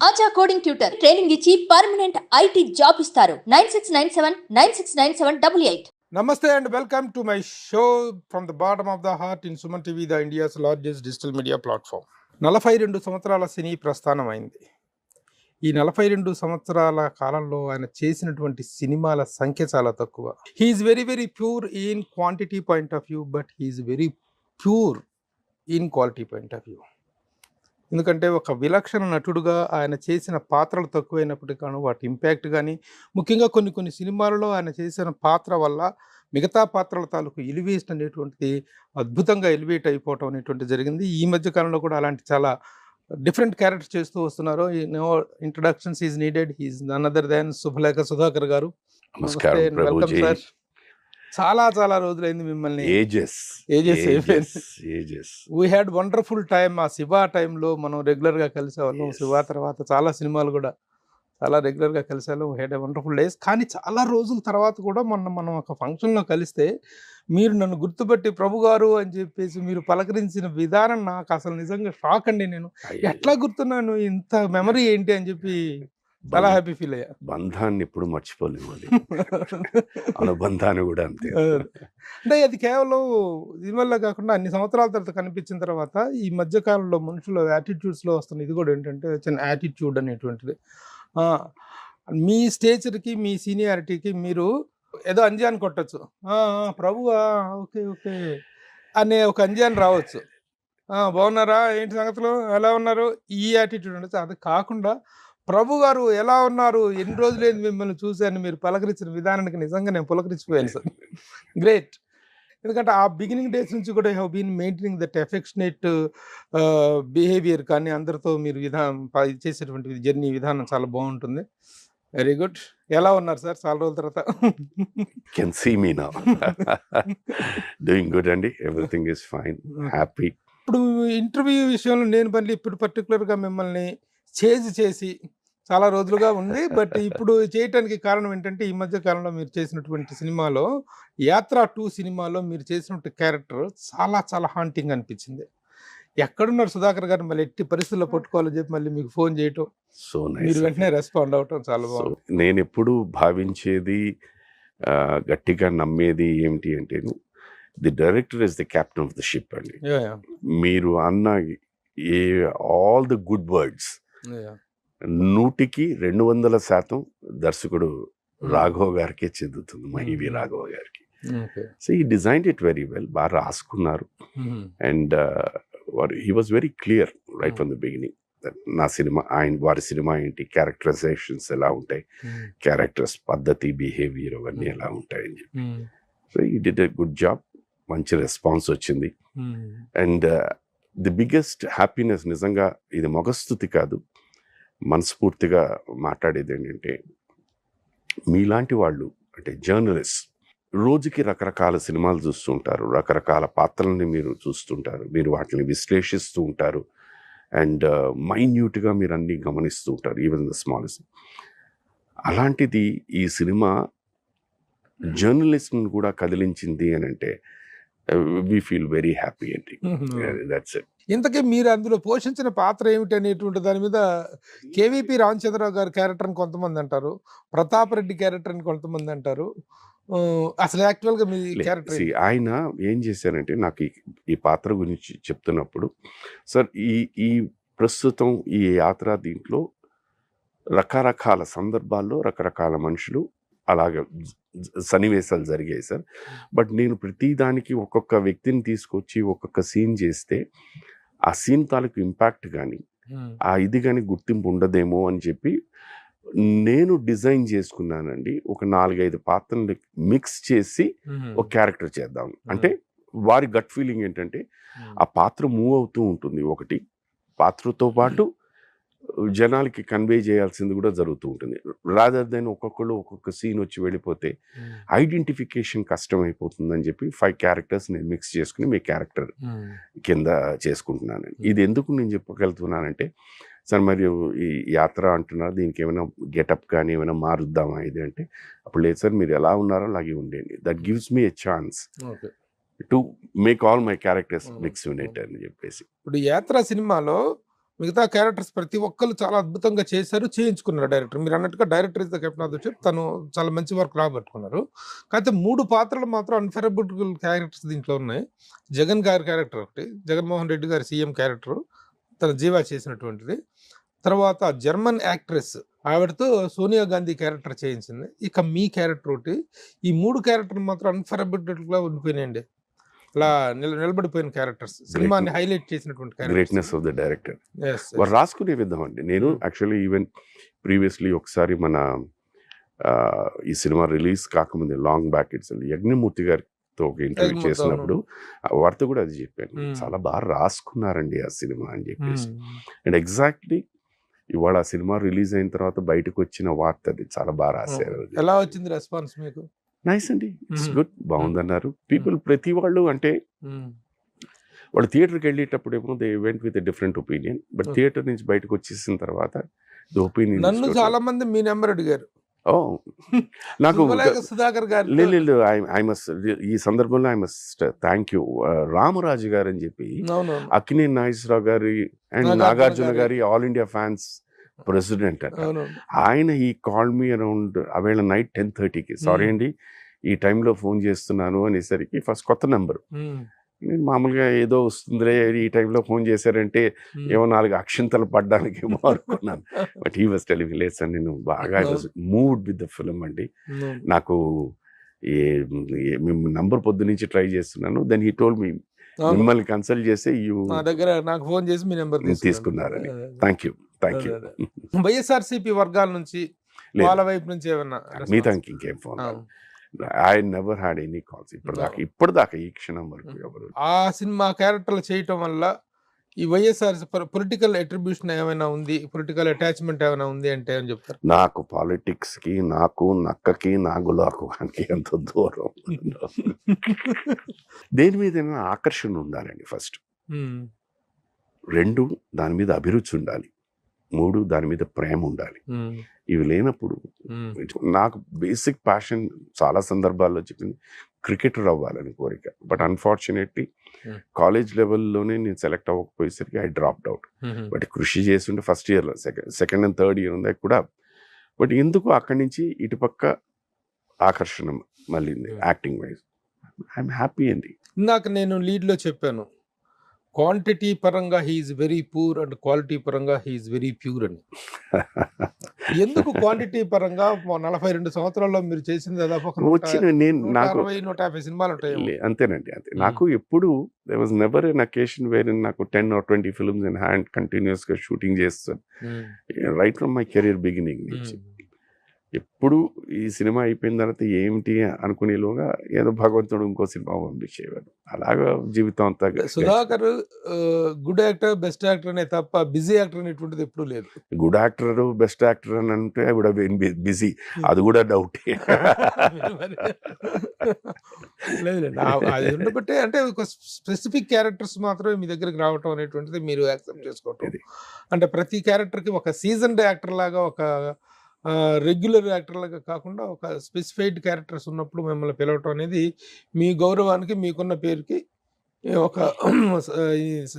ఆచా coding tutor training ఇచ్చి permanent IT job ఇస్తారు. 9697969788. Namaste and welcome to my show from the bottom of the heart in Suman TV, the India's largest digital media platform. 42 సంవత్సరాల సినీ ప్రస్థానం అయింది. ఈ 42 సంవత్సరాల కాలంలో ఆయన చేసినటువంటి సినిమాల సంఖ్య చాలా తక్కువ. He is very pure in quantity point of view, but he is very pure in quality point of view. ఎందుకంటే ఒక విలక్షణ నటుడుగా ఆయన చేసిన పాత్రలు తక్కువైనప్పటికీ కానీ వాటి ఇంపాక్ట్ కానీ, ముఖ్యంగా కొన్ని సినిమాలలో ఆయన చేసిన పాత్ర వల్ల మిగతా పాత్రల తాలూకు ఎలివేషన్ అనేటువంటిది అద్భుతంగా ఎలివేట్ అయిపోవటం అనేటువంటి జరిగింది. ఈ మధ్య కాలంలో కూడా అలాంటి చాలా డిఫరెంట్ క్యారెక్టర్ చేస్తూ వస్తున్నారు. Introductions is needed. He is none other than Subhalekha Sudhakar garu. Welcome sir. చాలా రోజులైంది మిమ్మల్ని. We had wonderful time. ఆ శివ టైంలో మనం రెగ్యులర్గా కలిసేవాళ్ళం. శివ తర్వాత చాలా సినిమాలు కూడా చాలా రెగ్యులర్గా కలిసేవాళ్ళం. We had a wonderful days. కానీ చాలా రోజుల తర్వాత కూడా మనం ఒక ఫంక్షన్లో కలిస్తే మీరు నన్ను గుర్తుపట్టి ప్రభు గారు అని చెప్పేసి మీరు పలకరించిన విధానం నాకు అసలు నిజంగా షాక్ అండి. నేను ఎట్లా గుర్తున్నాను, ఇంత మెమరీ ఏంటి అని చెప్పి చాలా హ్యాపీ ఫీల్ అయ్యా. బంధాన్ని ఎప్పుడు మర్చిపోలేము, అనుబంధాన్ని కూడా అంతే. అంటే అది కేవలం దీనివల్ల కాకుండా అన్ని సంవత్సరాల తర్వాత కనిపించిన తర్వాత ఈ మధ్యకాలంలో మనుషుల యాటిట్యూడ్స్లో వస్తున్న ఇది కూడా ఏంటంటే చిన్న యాటిట్యూడ్ అనేటువంటిది. మీ స్టేచర్కి మీ సీనియారిటీకి మీరు ఏదో అంజాన్ కొట్టచ్చు, ప్రభువా ఓకే అనే ఒక అంజాన్ రావచ్చు. బాగున్నారా, ఏంటి సంగతులు, ఎలా ఉన్నారు, ఈ యాటిట్యూడ్ ఉండొచ్చు. అది కాకుండా ప్రభు గారు ఎలా ఉన్నారు, ఎన్ని రోజులైంది మిమ్మల్ని చూశాను, మీరు పలకరించిన విధానానికి నిజంగా నేను పులకరించిపోయాను సార్. గ్రేట్. ఎందుకంటే ఆ బిగినింగ్ డేస్ నుంచి కూడా have been maintaining that affectionate behaviour. కానీ అందరితో మీరు చేసేటువంటి జర్నీ విధానం చాలా బాగుంటుంది. Very good. ఎలా ఉన్నారు సార్ చాలా రోజుల తర్వాత? Can see me now. Doing good అండి, ఎవ్రీథింగ్ ఇస్ ఫైన్, హ్యాపీ. ఇప్పుడు ఇంటర్వ్యూ విషయంలో నేను మళ్ళీ ఇప్పుడు పర్టికులర్గా మిమ్మల్ని చేసి చాలా రోజులుగా ఉంది. బట్ ఇప్పుడు చేయటానికి కారణం ఏంటంటే ఈ మధ్య కాలంలో మీరు చేసినటువంటి సినిమాలో యాత్ర 2 సినిమాలో మీరు చేసినటువంటి క్యారెక్టర్ చాలా హాంటింగ్ అనిపించింది. ఎక్కడున్నారు సుధాకర్ గారు, మళ్ళీ ఎట్టి పరిస్థితుల్లో పట్టుకోవాలని చెప్పి మళ్ళీ మీకు ఫోన్ చేయటం, సో మీరు వెంటనే రెస్పాండ్ అవటం చాలా బాగుంది. నేను ఎప్పుడు భావించేది, గట్టిగా నమ్మేది ఏమిటి అంటే, the director is the captain of the ship అండి. మీరు అన్న ఆల్ ది గుడ్ వర్డ్స్ 100% దర్శకుడు రాఘవ్ గారికే చెందుతుంది, మహివి రాఘవ్ గారికి. సో ఈ డిజైన్ ఇట్ వెరీ వెల్, బాగా రాసుకున్నారు. And he was very clear right from the beginning. నా సినిమా వారి సినిమా ఏంటి, క్యారెక్టరైజేషన్స్ ఎలా ఉంటాయి, క్యారెక్టర్స్ పద్ధతి, బిహేవియర్ అవన్నీ ఎలా ఉంటాయని చెప్పి. సో ఈ డిడ్ ఎ గుడ్ జాబ్. మంచి రెస్పాన్స్ వచ్చింది. అండ్ ది బిగ్గెస్ట్ హ్యాపీనెస్, నిజంగా ఇది మొగస్తుతి కాదు, మనస్ఫూర్తిగా మాట్లాడేది ఏంటంటే, మీలాంటి వాళ్ళు అంటే జర్నలిస్ట్ రోజుకి రకరకాల సినిమాలు చూస్తుంటారు, రకరకాల పాత్రల్ని మీరు చూస్తుంటారు, మీరు వాటిని విశ్లేషిస్తూ ఉంటారు. అండ్ మైన్యూట్గా మీరు అన్నీ గమనిస్తూ ఉంటారు, ఈవెన్ ద స్మాలెస్ట్. అలాంటిది ఈ సినిమా జర్నలిస్ట్ని కూడా కదిలించింది అని అంటే we feel very happy అండి. That's it. ఇంతకీ మీరు అందులో పోషించిన పాత్ర ఏమిటి అనేటువంటి దాని మీద కేవీపీ రామచంద్రరావు గారి క్యారెక్టర్ అని కొంతమంది అంటారు, ప్రతాప్ రెడ్డి క్యారెక్టర్ అని కొంతమంది అంటారు. అసలు యాక్చువల్గా మీ క్యారెక్టర్ ఆయన ఏం చేశారంటే, నాకు ఈ పాత్ర గురించి చెప్తున్నప్పుడు, సార్ ఈ ప్రస్తుతం ఈ యాత్ర దీంట్లో రకరకాల సందర్భాల్లో రకరకాల మనుషులు అలాగే సన్నివేశాలు జరిగాయి సార్. బట్ నేను ప్రతిదానికి ఒక్కొక్క వ్యక్తిని తీసుకొచ్చి ఒక్కొక్క సీన్ చేస్తే ఆ సీన్ తాలూకు ఇంపాక్ట్ కానీ ఆ ఇది కానీ గుర్తింపు ఉండదేమో అని చెప్పి నేను డిజైన్ చేసుకున్నానండి. ఒక 4-5 పాత్రలు మిక్స్ చేసి ఒక క్యారెక్టర్ చేద్దాం అంటే, వారి గట్ ఫీలింగ్ ఏంటంటే ఆ పాత్ర మూవ్ అవుతూ ఉంటుంది, ఒకటి పాత్రతో పాటు జనాలకి కన్వే చేయాల్సింది కూడా జరుగుతూ ఉంటుంది. రాదర్ దెన్ ఒక్కొక్కళ్ళు ఒక్కొక్క సీన్ వచ్చి వెళ్ళిపోతే ఐడెంటిఫికేషన్ కష్టం అయిపోతుందని చెప్పి 5 క్యారెక్టర్స్ నేను మిక్స్ చేసుకుని మీ క్యారెక్టర్ కింద చేసుకుంటున్నాను. ఇది ఎందుకు నేను చెప్పగలుగుతున్నానంటే, సార్ మరి ఈ యాత్ర అంటున్నారు, దీనికి ఏమైనా గెటప్ కానీ ఏమైనా మారుద్దామా ఇది అంటే, అప్పుడు లేదు సార్, మీరు ఎలా ఉన్నారో అలాగే ఉండేది. That gives me a chance to make all my characters mix unit అని చెప్పేసి. ఇప్పుడు యాత్ర సినిమాలో మిగతా క్యారెక్టర్స్ ప్రతి ఒక్కరు చాలా అద్భుతంగా చేశారు, చేయించుకున్నారు డైరెక్టర్. మీరు అన్నట్టుగా director is the captain of the ship, తను చాలా మంచి వర్క్ రాబట్టుకున్నారు. కాకపోతే 3 పాత్రలు మాత్రం అన్ఫెరబుల్ క్యారెక్టర్స్ దీంట్లో ఉన్నాయి. జగన్ గారి క్యారెక్టర్ ఒకటి, జగన్మోహన్ రెడ్డి గారి సీఎం క్యారెక్టర్ తన జీవా చేసినటువంటిది. తర్వాత జర్మన్ యాక్ట్రెస్ ఆవిడతో సోనియా గాంధీ క్యారెక్టర్ చేయించింది. ఇక మీ క్యారెక్టర్ ఒకటి. ఈ 3 క్యారెక్టర్ మాత్రం అన్ఫెరబుల్గా ఉండిపోయినాయండి. అలా నిలబడిపోయిన క్యారెక్టర్స్, సినిమాని హైలైట్ చేసినటువంటి గ్రేట్నెస్ ఆఫ్ ద డైరెక్టర్. వారు రాసుకునే విధం అండి. నేను యాక్చువల్లీ ఈవెన్ ప్రీవియస్లీ ఒకసారి మన ఈ సినిమా రిలీజ్ కాకముందే లాంగ్ బ్యాక్ ఇట్స్ యజ్ఞమూర్తి గారితో ఒక ఇంటర్వ్యూ చేసినప్పుడు వారితో కూడా అది చెప్పాను, చాలా బాగా రాసుకున్నారండి ఆ సినిమా అని చెప్పేసి. అండ్ ఎగ్జాక్ట్లీ ఇవాళ ఆ సినిమా రిలీజ్ అయిన తర్వాత బయటకు వచ్చిన వార్త అది, చాలా బాగా రాశారు. ఎలా వచ్చింది రెస్పాన్స్ మీకు? నైస్ అండి, ఇట్స్ గుడ్, బాగుందన్నారు పీపుల్. ప్రతి వాళ్ళు అంటే వాళ్ళు థియేటర్కి వెళ్ళేటప్పుడేమో they went with different opinion, but theatre నుంచి బయటకు వచ్చేసిన తర్వాత ది ఒపీనియన్. నన్ను చాలా మంది మీ నెంబర్ అడిగారు. నాకు సుధాకర్ గారు లేదు, ఐ మస్ట్ ఈ సందర్భంలో I must thank you Ramaraju గారు అని చెప్పి, అక్కినేని నాగేశ్వరరావు గారి అండ్ నాగార్జున గారి ఆల్ ఇండియా ఫ్యాన్స్ ప్రెసిడెంట్ అంట. ఆయన ఈ కాల్ మీ అరౌండ్ అవేళ నైట్ 10:30కి, సారీ అండి ఈ టైంలో ఫోన్ చేస్తున్నాను అనేసరికి, ఫస్ట్ కొత్త నెంబరు, నేను మామూలుగా ఏదో వస్తుందిలే ఈ టైంలో ఫోన్ చేశారంటే ఏమో 4 అక్షంతలు పడ్డానికి ఏమో అనుకున్నాను. బట్ హీ వాస్ టెలింగ్ లేదు సార్, నేను బాగా మూవ్డ్ విత్ ద ఫిల్మ్ అండి, నాకు నంబర్ పొద్దు నుంచి ట్రై చేస్తున్నాను. దెన్ హీ టోల్డ్ మీ మిమ్మల్ని కన్సల్ట్ చేసి నాకు ఫోన్ చేసి మీ నెంబర్ తీసుకున్నారని. Thank you. వైఎస్ఆర్సీపీ వర్గాల నుంచి వాళ్ళ వైపు నుంచి ఏమన్నా? మిగతా ఇంకేం phone, I never had any calls ఇప్పటిదాకా ఈ క్షణం వరకు ఎవరు. ఆ సినిమా క్యారెక్టర్లు చేయటం వల్ల ఈ వైఎస్ఆర్ పొలిటికల్ అట్రిబ్యూషన్ ఏమైనా ఉంది, పొలిటికల్ అటాచ్మెంట్ ఏమైనా ఉంది అంటే అని చెప్తారు? నాకు పాలిటిక్స్ కి, నాకు నక్కకి, నాగులాకు ఎంత దూరం. దేని మీద ఆకర్షణ ఉండాలండి ఫస్ట్. 2 దాని మీద అభిరుచి ఉండాలి. 3 దాని మీద ప్రేమ ఉండాలి. ఇవి లేనప్పుడు నాకు బేసిక్ ప్యాషన్ చాలా సందర్భాల్లో చెప్పింది క్రికెటర్ అవ్వాలని కోరిక. బట్ అన్ఫార్చునేట్లీ కాలేజ్ లెవెల్లోనే నేను సెలెక్ట్ అవ్వకపోయేసరికి ఐ డ్రాప్డ్ అవుట్. బట్ కృషి చేస్తుంటే ఫస్ట్ ఇయర్లో సెకండ్ అండ్ థర్డ్ ఇయర్ ఉందా కూడా. బట్ ఎందుకు అక్కడి నుంచి ఇటుపక్క ఆకర్షణ మళ్ళీ యాక్టింగ్ వైజ్. ఐఎమ్ హ్యాపీ అండి. ఇందాక నేను లీడ్లో చెప్పాను, క్వాంటిటీ పరంగా he is very poor and quality పరంగా హీఈస్ వెరీ ప్యూర్ అని. ఎందుకు క్వాంటిటీ పరంగా 42 సంవత్సరాల్లో మీరు చేసింది దాదాపు 150 సినిమాలు ఉంటాయి అంతేనండి. అంతే. నాకు ఎప్పుడు there was never an occasion wherein నాకు 10 or 20 films in hand continuous గా షూటింగ్ చేస్తాను right from my career beginning నుంచి. ఎప్పుడు ఈ సినిమా అయిపోయిన తర్వాత ఏమిటి అనుకునేలోగా ఏదో భగవంతుడు ఇంకో సినిమా పంపించేవాడు. అలాగా జీవితం అంతా. Sudhakar good actor, best actor అనే తప్ప బిజీ యాక్టర్ అనేటువంటిది ఎప్పుడు లేదు. గుడ్ యాక్టర్, బెస్ట్ యాక్టర్ అని అంటే కూడా బిజీ, అది కూడా డౌటే. లేదులేండి, అది ఉండబట్టే అంటే ఒక స్పెసిఫిక్ క్యారెక్టర్స్ మాత్రమే మీ దగ్గరికి రావటం అనేటువంటిది మీరు యాక్సెప్ట్ చేసుకోవటం. అంటే ప్రతి క్యారెక్టర్కి ఒక సీజన్డ్ యాక్టర్ లాగా, ఒక రెగ్యులర్ యాక్టర్లుగా కాకుండా ఒక స్పెసిఫైడ్ క్యారెక్టర్స్ ఉన్నప్పుడు మిమ్మల్ని పిలవటం అనేది మీ గౌరవానికి, మీకున్న పేరుకి ఒక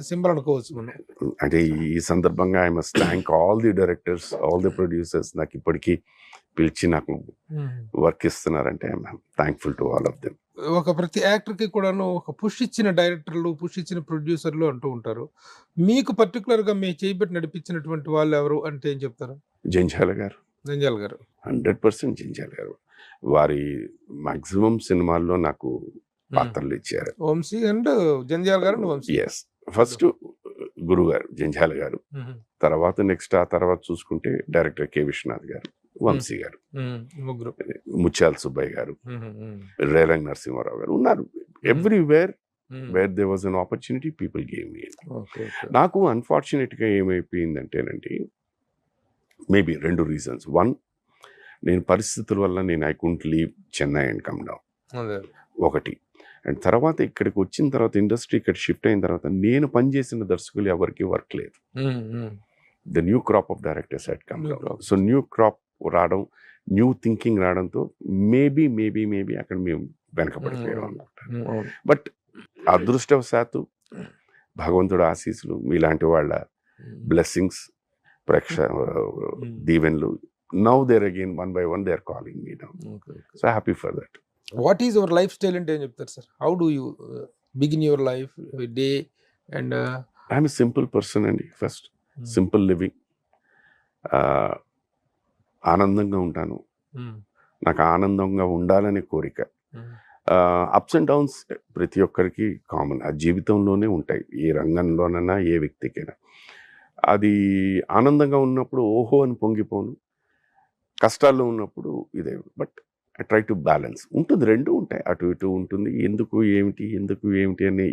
సింబల్ అనుకోవచ్చు మనం. అంటే ఈ సందర్భంగా I must thank all the directors, all the producers నాకు ఇప్పటికీ పిలిచి నాకు వర్క్ ఇస్తున్నారంటే I'm thankful to all of them. ఒక ప్రతి యాక్టర్కి కూడాను ఒక పుష్ ఇచ్చిన డైరెక్టర్లు, పుష్ ఇచ్చిన ప్రొడ్యూసర్లు అంటూ ఉంటారు. మీకు పర్టికులర్గా మీ చేయబెట్టి నడిపించినటువంటి వాళ్ళు ఎవరు అంటే ఏం చెప్తారు? జంజాల గారు. 100% జంజాల గారు. వారి మాక్సిమం సినిమాల్లో నాకు పాత్రలు ఇచ్చారు. వంశీ అండ్ జంజాల గారు. ఎస్, ఫస్ట్ గురువు గారు జంజాల గారు, తర్వాత నెక్స్ట్ ఆ తర్వాత చూసుకుంటే డైరెక్టర్ కె విశ్వనాథ్ గారు, వంశీ గారు, ముత్యాల సుబ్బయ్య గారు, రేలంగ్ నరసింహారావు గారు ఉన్నారు. Everywhere where they was an opportunity people gave me. నాకు అన్ఫార్చునేట్గా ఏమైపోయిందంటేనండి, మేబీ 2 రీజన్స్. 1, నేను పరిస్థితుల వల్ల నేను I couldn't leave Chennai and come down, ఒకటి. అండ్ తర్వాత ఇక్కడికి వచ్చిన తర్వాత ఇండస్ట్రీ ఇక్కడ షిఫ్ట్ అయిన తర్వాత నేను పనిచేసిన దర్శకులు ఎవరికి వర్క్ లేదు. The new crop of directors head come down. So new crop రావడం, న్యూ థింకింగ్ రావడంతో మేబీ అక్కడ మేము వెనకబడిపోయాం అనుకుంటాను. బట్ అదృష్టవశాత్తు భగవంతుడు ఆశీస్సులు, మీలాంటి వాళ్ళ బ్లెస్సింగ్స్, దీవెన్లు. Now there again one by one they are calling me now. So happy for that. What is your lifestyle అంటే ఏం చెప్తారు sir? How do you begin your life day? And I'm a simple person అండి. First simple living. ఆనందంగా ఉంటాను. నాకు ఆనందంగా ఉండాలనే కోరిక. అప్స్ అండ్ డౌన్స్ ప్రతి ఒక్కరికి కామన్, ఆ జీవితంలోనే ఉంటాయి, ఏ రంగంలోనైనా ఏ వ్యక్తికైనా. అది ఆనందంగా ఉన్నప్పుడు ఓహో అని పొంగిపోను, కష్టాల్లో ఉన్నప్పుడు ఇదే. But I try to balance. ఉంటుంది, రెండు ఉంటాయి, అటు ఇటు ఉంటుంది. ఎందుకు ఏమిటి అని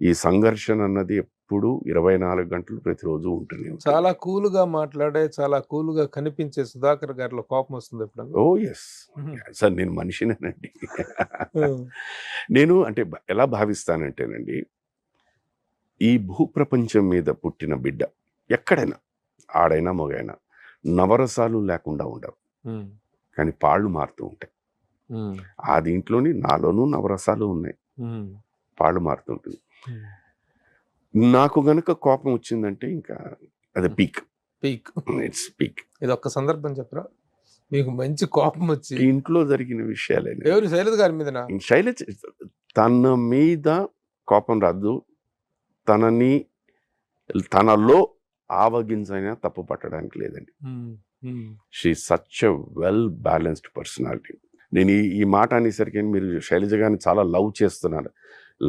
ఈ సంఘర్షణ అన్నది ఎప్పుడు 24 గంటలు ప్రతిరోజు ఉంటుంది. చాలా కూల్గా మాట్లాడే, చాలా కూల్గా కనిపించే సుధాకర్ గారిలో కోపం వస్తుంది ఎప్పుడన్నా? ఓ ఎస్ సార్, నేను మనిషినేనండి. నేను అంటే ఎలా భావిస్తానంటేనండి, ఈ భూప్రపంచం మీద పుట్టిన బిడ్డ ఎక్కడైనా, ఆడైనా మగైనా, నవరసాలు లేకుండా ఉండవు, కానీ పాళ్ళు మారుతూ ఉంటాయి. ఆ దీంట్లోని నాలోనూ నవరసాలు ఉన్నాయి, పాళ్ళు మారుతుంటుంది. నాకు గనక కోపం వచ్చిందంటే ఇంకా అది పీక్. It's peak. ఇది ఒక్క సందర్భం చెప్పరా మీకు మంచి కోపం వచ్చి? ఇంట్లో జరిగిన విషయాలే. ఎవరు? శైలజ గారి మీద? శైలజ తన మీద కోపం రాదు, తనలో ఆవగించైనా తప్పు పట్టడానికి లేదండి. She such a well balanced personality. నేను ఈ మాట అనేసరికి మీరు శైలజ గారిని చాలా లవ్ చేస్తున్నారు.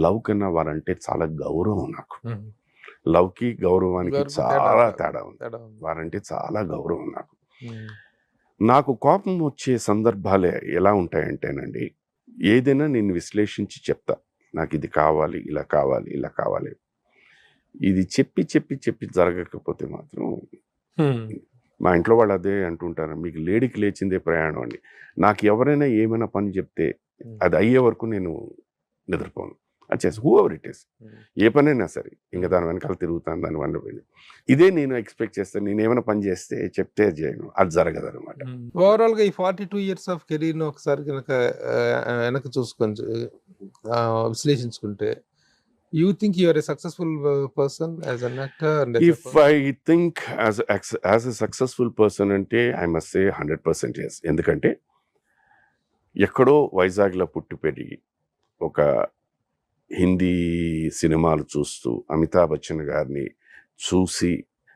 లవ్ కన్నా వారంటే చాలా గౌరవం నాకు. లవ్కి గౌరవానికి చాలా తేడా ఉంది. వారంటే చాలా గౌరవం నాకు. నాకు కోపం వచ్చే సందర్భాలే ఎలా ఉంటాయంటేనండి, ఏదైనా నేను విశ్లేషించి చెప్తా, నాకు ఇది కావాలి, ఇలా కావాలి, ఇలా కావాలి. ఇది చెప్పి జరగకపోతే మాత్రం మా ఇంట్లో వాళ్ళు అదే అంటుంటారు, మీకు లేడికి లేచిందే ప్రయాణం అండి. నాకు ఎవరైనా ఏమైనా పని చెప్తే అది అయ్యే వరకు నేను నిద్రపోను. అది చేసి హూ ఎవర్ ఇట్ ఈస్, ఏ పనైనా సరే ఇంకా దాని వెనకాల తిరుగుతాను, దాని వల్ల పోయింది. ఇదే నేను ఎక్స్పెక్ట్ చేస్తాను. నేను ఏమైనా పని చేస్తే చెప్తే చేయను, అది జరగదు అనమాట. ఓవరాల్గా ఈ 42 years ఆఫ్ కెరీర్ను ఒకసారి కనుక వెనక చూసుకొని విశ్లేషించుకుంటే, you think you are a successful person as an actor? And if I think as a successful person ante I must say 100% yes. ఎందుకంటే ఎక్కడో వైజాగ్లో పుట్టి పెరిగి ఒక హిందీ సినిమాలు చూస్తూ అమితాబ్ బచ్చన్ గారిని చూసి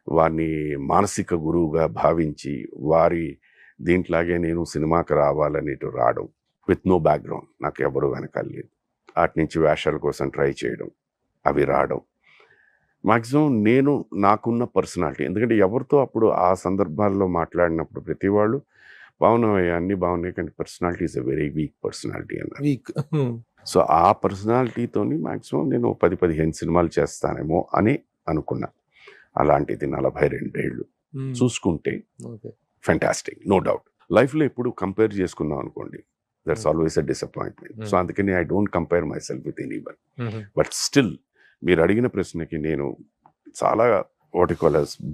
వారిని మానసిక గురువుగా భావించి వారి దీంట్లాగే నేను సినిమాకి రావాలనేటు రావడం, విత్ నో బ్యాక్గ్రౌండ్, నాకు ఎవరు వెనకాల లేదు. వాటి నుంచి వేషాల కోసం ట్రై చేయడం, అవి రావడం. మ్యాక్సిమం నేను నాకున్న పర్సనాలిటీ, ఎందుకంటే ఎవరితో అప్పుడు ఆ సందర్భాల్లో మాట్లాడినప్పుడు ప్రతి వాళ్ళు బాగున్నాయి, అన్నీ బాగున్నాయి, కానీ personality is a very weak personality అన్నారు. సో ఆ పర్సనాలిటీతోని మ్యాక్సిమం నేను 10-15 సినిమాలు చేస్తానేమో అని అనుకున్నా. అలాంటిది 42 ఏళ్ళు చూసుకుంటే ఫెంటాస్టిక్, నో డౌట్. లైఫ్లో ఎప్పుడు కంపేర్ చేసుకున్నాం అనుకోండి, that's always a disappointment. So అందుకని I don't compare myself with anyone. But still మీరు అడిగిన ప్రశ్నకి నేను చాలా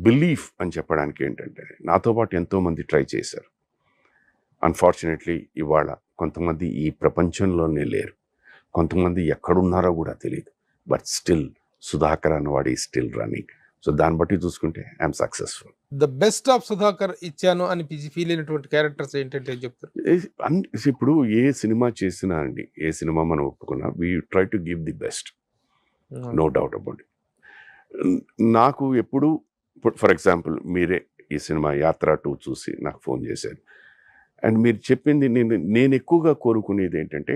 బిలీఫ్ అని చెప్పడానికి ఏంటంటే, నాతో పాటు ఎంతోమంది ట్రై చేశారు. అన్ఫార్చునేట్లీ ఇవాళ కొంతమంది ఈ ప్రపంచంలోనే లేరు, కొంతమంది ఎక్కడున్నారో కూడా తెలియదు. బట్ స్టిల్ సుధాకర్ అన్నవాడు ఈ స్టిల్ రన్నింగ్. సో దాన్ని బట్టి చూసుకుంటే I'm successful. The best of Sudhakar ఇచ్చాను అని ఫీల్ అయినటువంటి క్యారెక్టర్స్ ఏంటంటే చెప్తారు? ఇప్పుడు ఏ సినిమా చేసినా అండి, ఏ సినిమా మనం ఒప్పుకున్నా, we try to give the best, no doubt about it. నాకు ఎప్పుడు, ఫర్ ఎగ్జాంపుల్ మీరే ఈ సినిమా యాత్ర 2 చూసి నాకు ఫోన్ చేశారు. అండ్ మీరు చెప్పింది నేను ఎక్కువగా కోరుకునేది ఏంటంటే,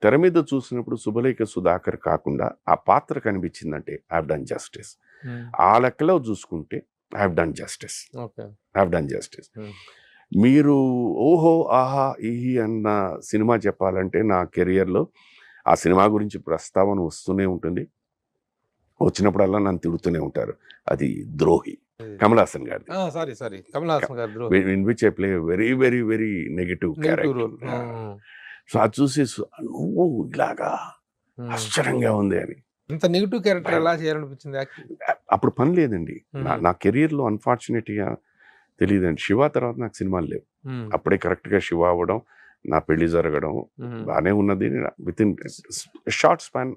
తెర మీద చూసినప్పుడు శుభలేఖ సుధాకర్ కాకుండా ఆ పాత్ర కనిపించిందంటే ఐ హావ్ డన్ జస్టిస్. ఆ లెక్కలో చూసుకుంటే ఐ హావ్ డన్ జస్టిస్. మీరు ఓహో ఆహా ఈహి అన్న సినిమా చెప్పాలంటే నా కెరియర్లో ఆ సినిమా గురించి ప్రస్తావన వస్తూనే ఉంటుంది. వచ్చినప్పుడల్లా నన్ను తిడుతూనే ఉంటారు, అది ద్రోహి, కమల్ హాసన్ గారి. In which I play very very very negative character. So అది చూసి నువ్వు ఇలాగా ఆశ్చర్యంగా ఉంది అని. ఇంత నెగటివ్ క్యారెక్టర్ ఎలా చేయాలనిపించింది? అప్పుడు పని లేదండి నా కెరియర్లో, అన్ఫార్చునేట్గా తెలియదండి. శివ తర్వాత నాకు సినిమాలు లేవు. అప్పుడే కరెక్ట్గా శివ అవ్వడం, నా పెళ్లి జరగడం బాగానే ఉన్నది. With in short span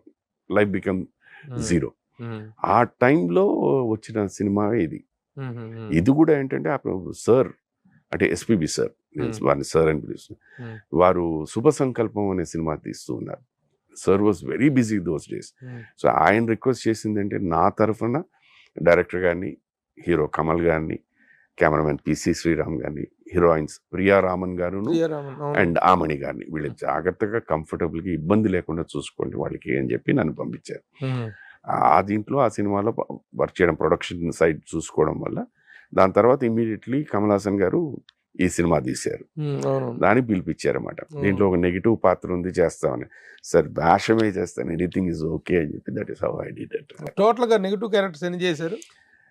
life become zero. ఆ టైంలో వచ్చిన సినిమా ఇది. ఇది కూడా ఏంటంటే అప్పుడు సార్ అంటే ఎస్పీబి సార్, నేను వారిని సార్ అని పిలుస్తున్నాను, వారు శుభ సంకల్పం అనే సినిమా తీస్తూ ఉన్నారు. Sir was very busy those days. So ఆయన రిక్వెస్ట్ చేసింది అంటే నా తరఫున డైరెక్టర్ గారిని, హీరో కమల్ గారిని, కెమెరామెన్ పిసి శ్రీరామ్ గారిని, హీరోయిన్స్ ప్రియా రామన్ గారును అండ్ ఆమణి గారిని, వీళ్ళు జాగ్రత్తగా కంఫర్టబుల్గా ఇబ్బంది లేకుండా చూసుకోండి వాళ్ళకి అని చెప్పి నన్ను పంపించారు. ఆ దీంట్లో ఆ సినిమాలో వర్క్ చేయడం, ప్రొడక్షన్ సైడ్ చూసుకోవడం వల్ల దాని తర్వాత ఇమీడియట్లీ కమల్ హాసన్ గారు ఈ సినిమా తీశారు. దాన్ని పిలిపించారన్నమాట. దీంట్లో ఒక నెగిటివ్ పాత్ర ఉంది, చేస్తామని. సార్ భాషమే చేస్తాను, ఎనీథింగ్ ఈజ్ ఓకే అని చెప్పి that is how I did it. Total గా నెగిటివ్ క్యారెక్టర్స్ ఎన్ని చేశారు?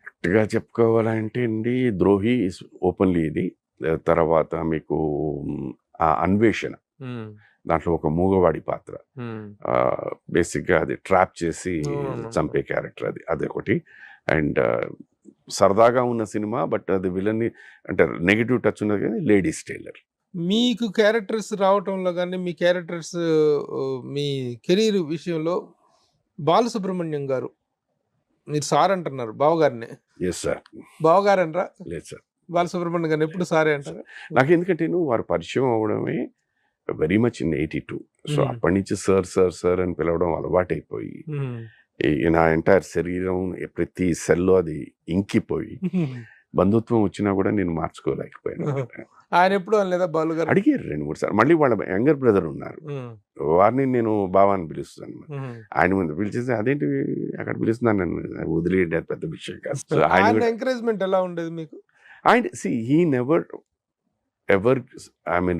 కరెక్ట్గా చెప్పుకోవాలంటే అండి, ద్రోహి ఓపెన్లీ ఇది. తర్వాత మీకు ఆ అన్వేషణ, దాంట్లో ఒక మూగవాడి పాత్ర, బేసిక్గా అది ట్రాప్ చేసి చంపే క్యారెక్టర్, అది ఒకటి. అండ్ సరదాగా ఉన్న సినిమా, బట్ అది విలన్ని అంటే నెగిటివ్ టచ్ ఉన్నది కానీ లేడీస్ టైలర్. మీకు క్యారెక్టర్స్ రావటంలో కానీ మీ క్యారెక్టర్స్ మీ కెరీర్ విషయంలో బాలసుబ్రహ్మణ్యం గారు, మీరు సార్ అంటున్నారు బావగారిని. Yes sir. బావగారు అంటారా? లేదు సార్, బాలసుబ్రహ్మణ్యం గారిని ఎప్పుడు సారే అంటారా? నాకు ఎందుకంటే వారు పరిచయం అవ్వడమే వెరీ మచ్ ఇన్ 82. సో అప్పటి నుంచి సార్ సార్ సార్ అని పిలవడం అలవాటైపోయి నా ఎంటైర్ శరీరం ప్రతి సెల్లో అది ఇంకిపోయి బంధుత్వం వచ్చినా కూడా నేను మార్చుకోలేకపోయాను. ఆయన ఎప్పుడు అనలేదా బాలు గారు? అడిగారు 2-3 సార్లు. మళ్ళీ వాళ్ళ యంగర్ బ్రదర్ ఉన్నారు, వారిని నేను బావా అని పిలుస్తాను. ఆయన ముందు పిలిచేసి అదేంటి అక్కడ పిలుస్తున్నాను, నేను వదిలేయండి, అది పెద్ద విషయం కాదు. ఆయన ఎంకరేజ్మెంట్ ఎలా ఉండేది మీకు? ఆయన he never ever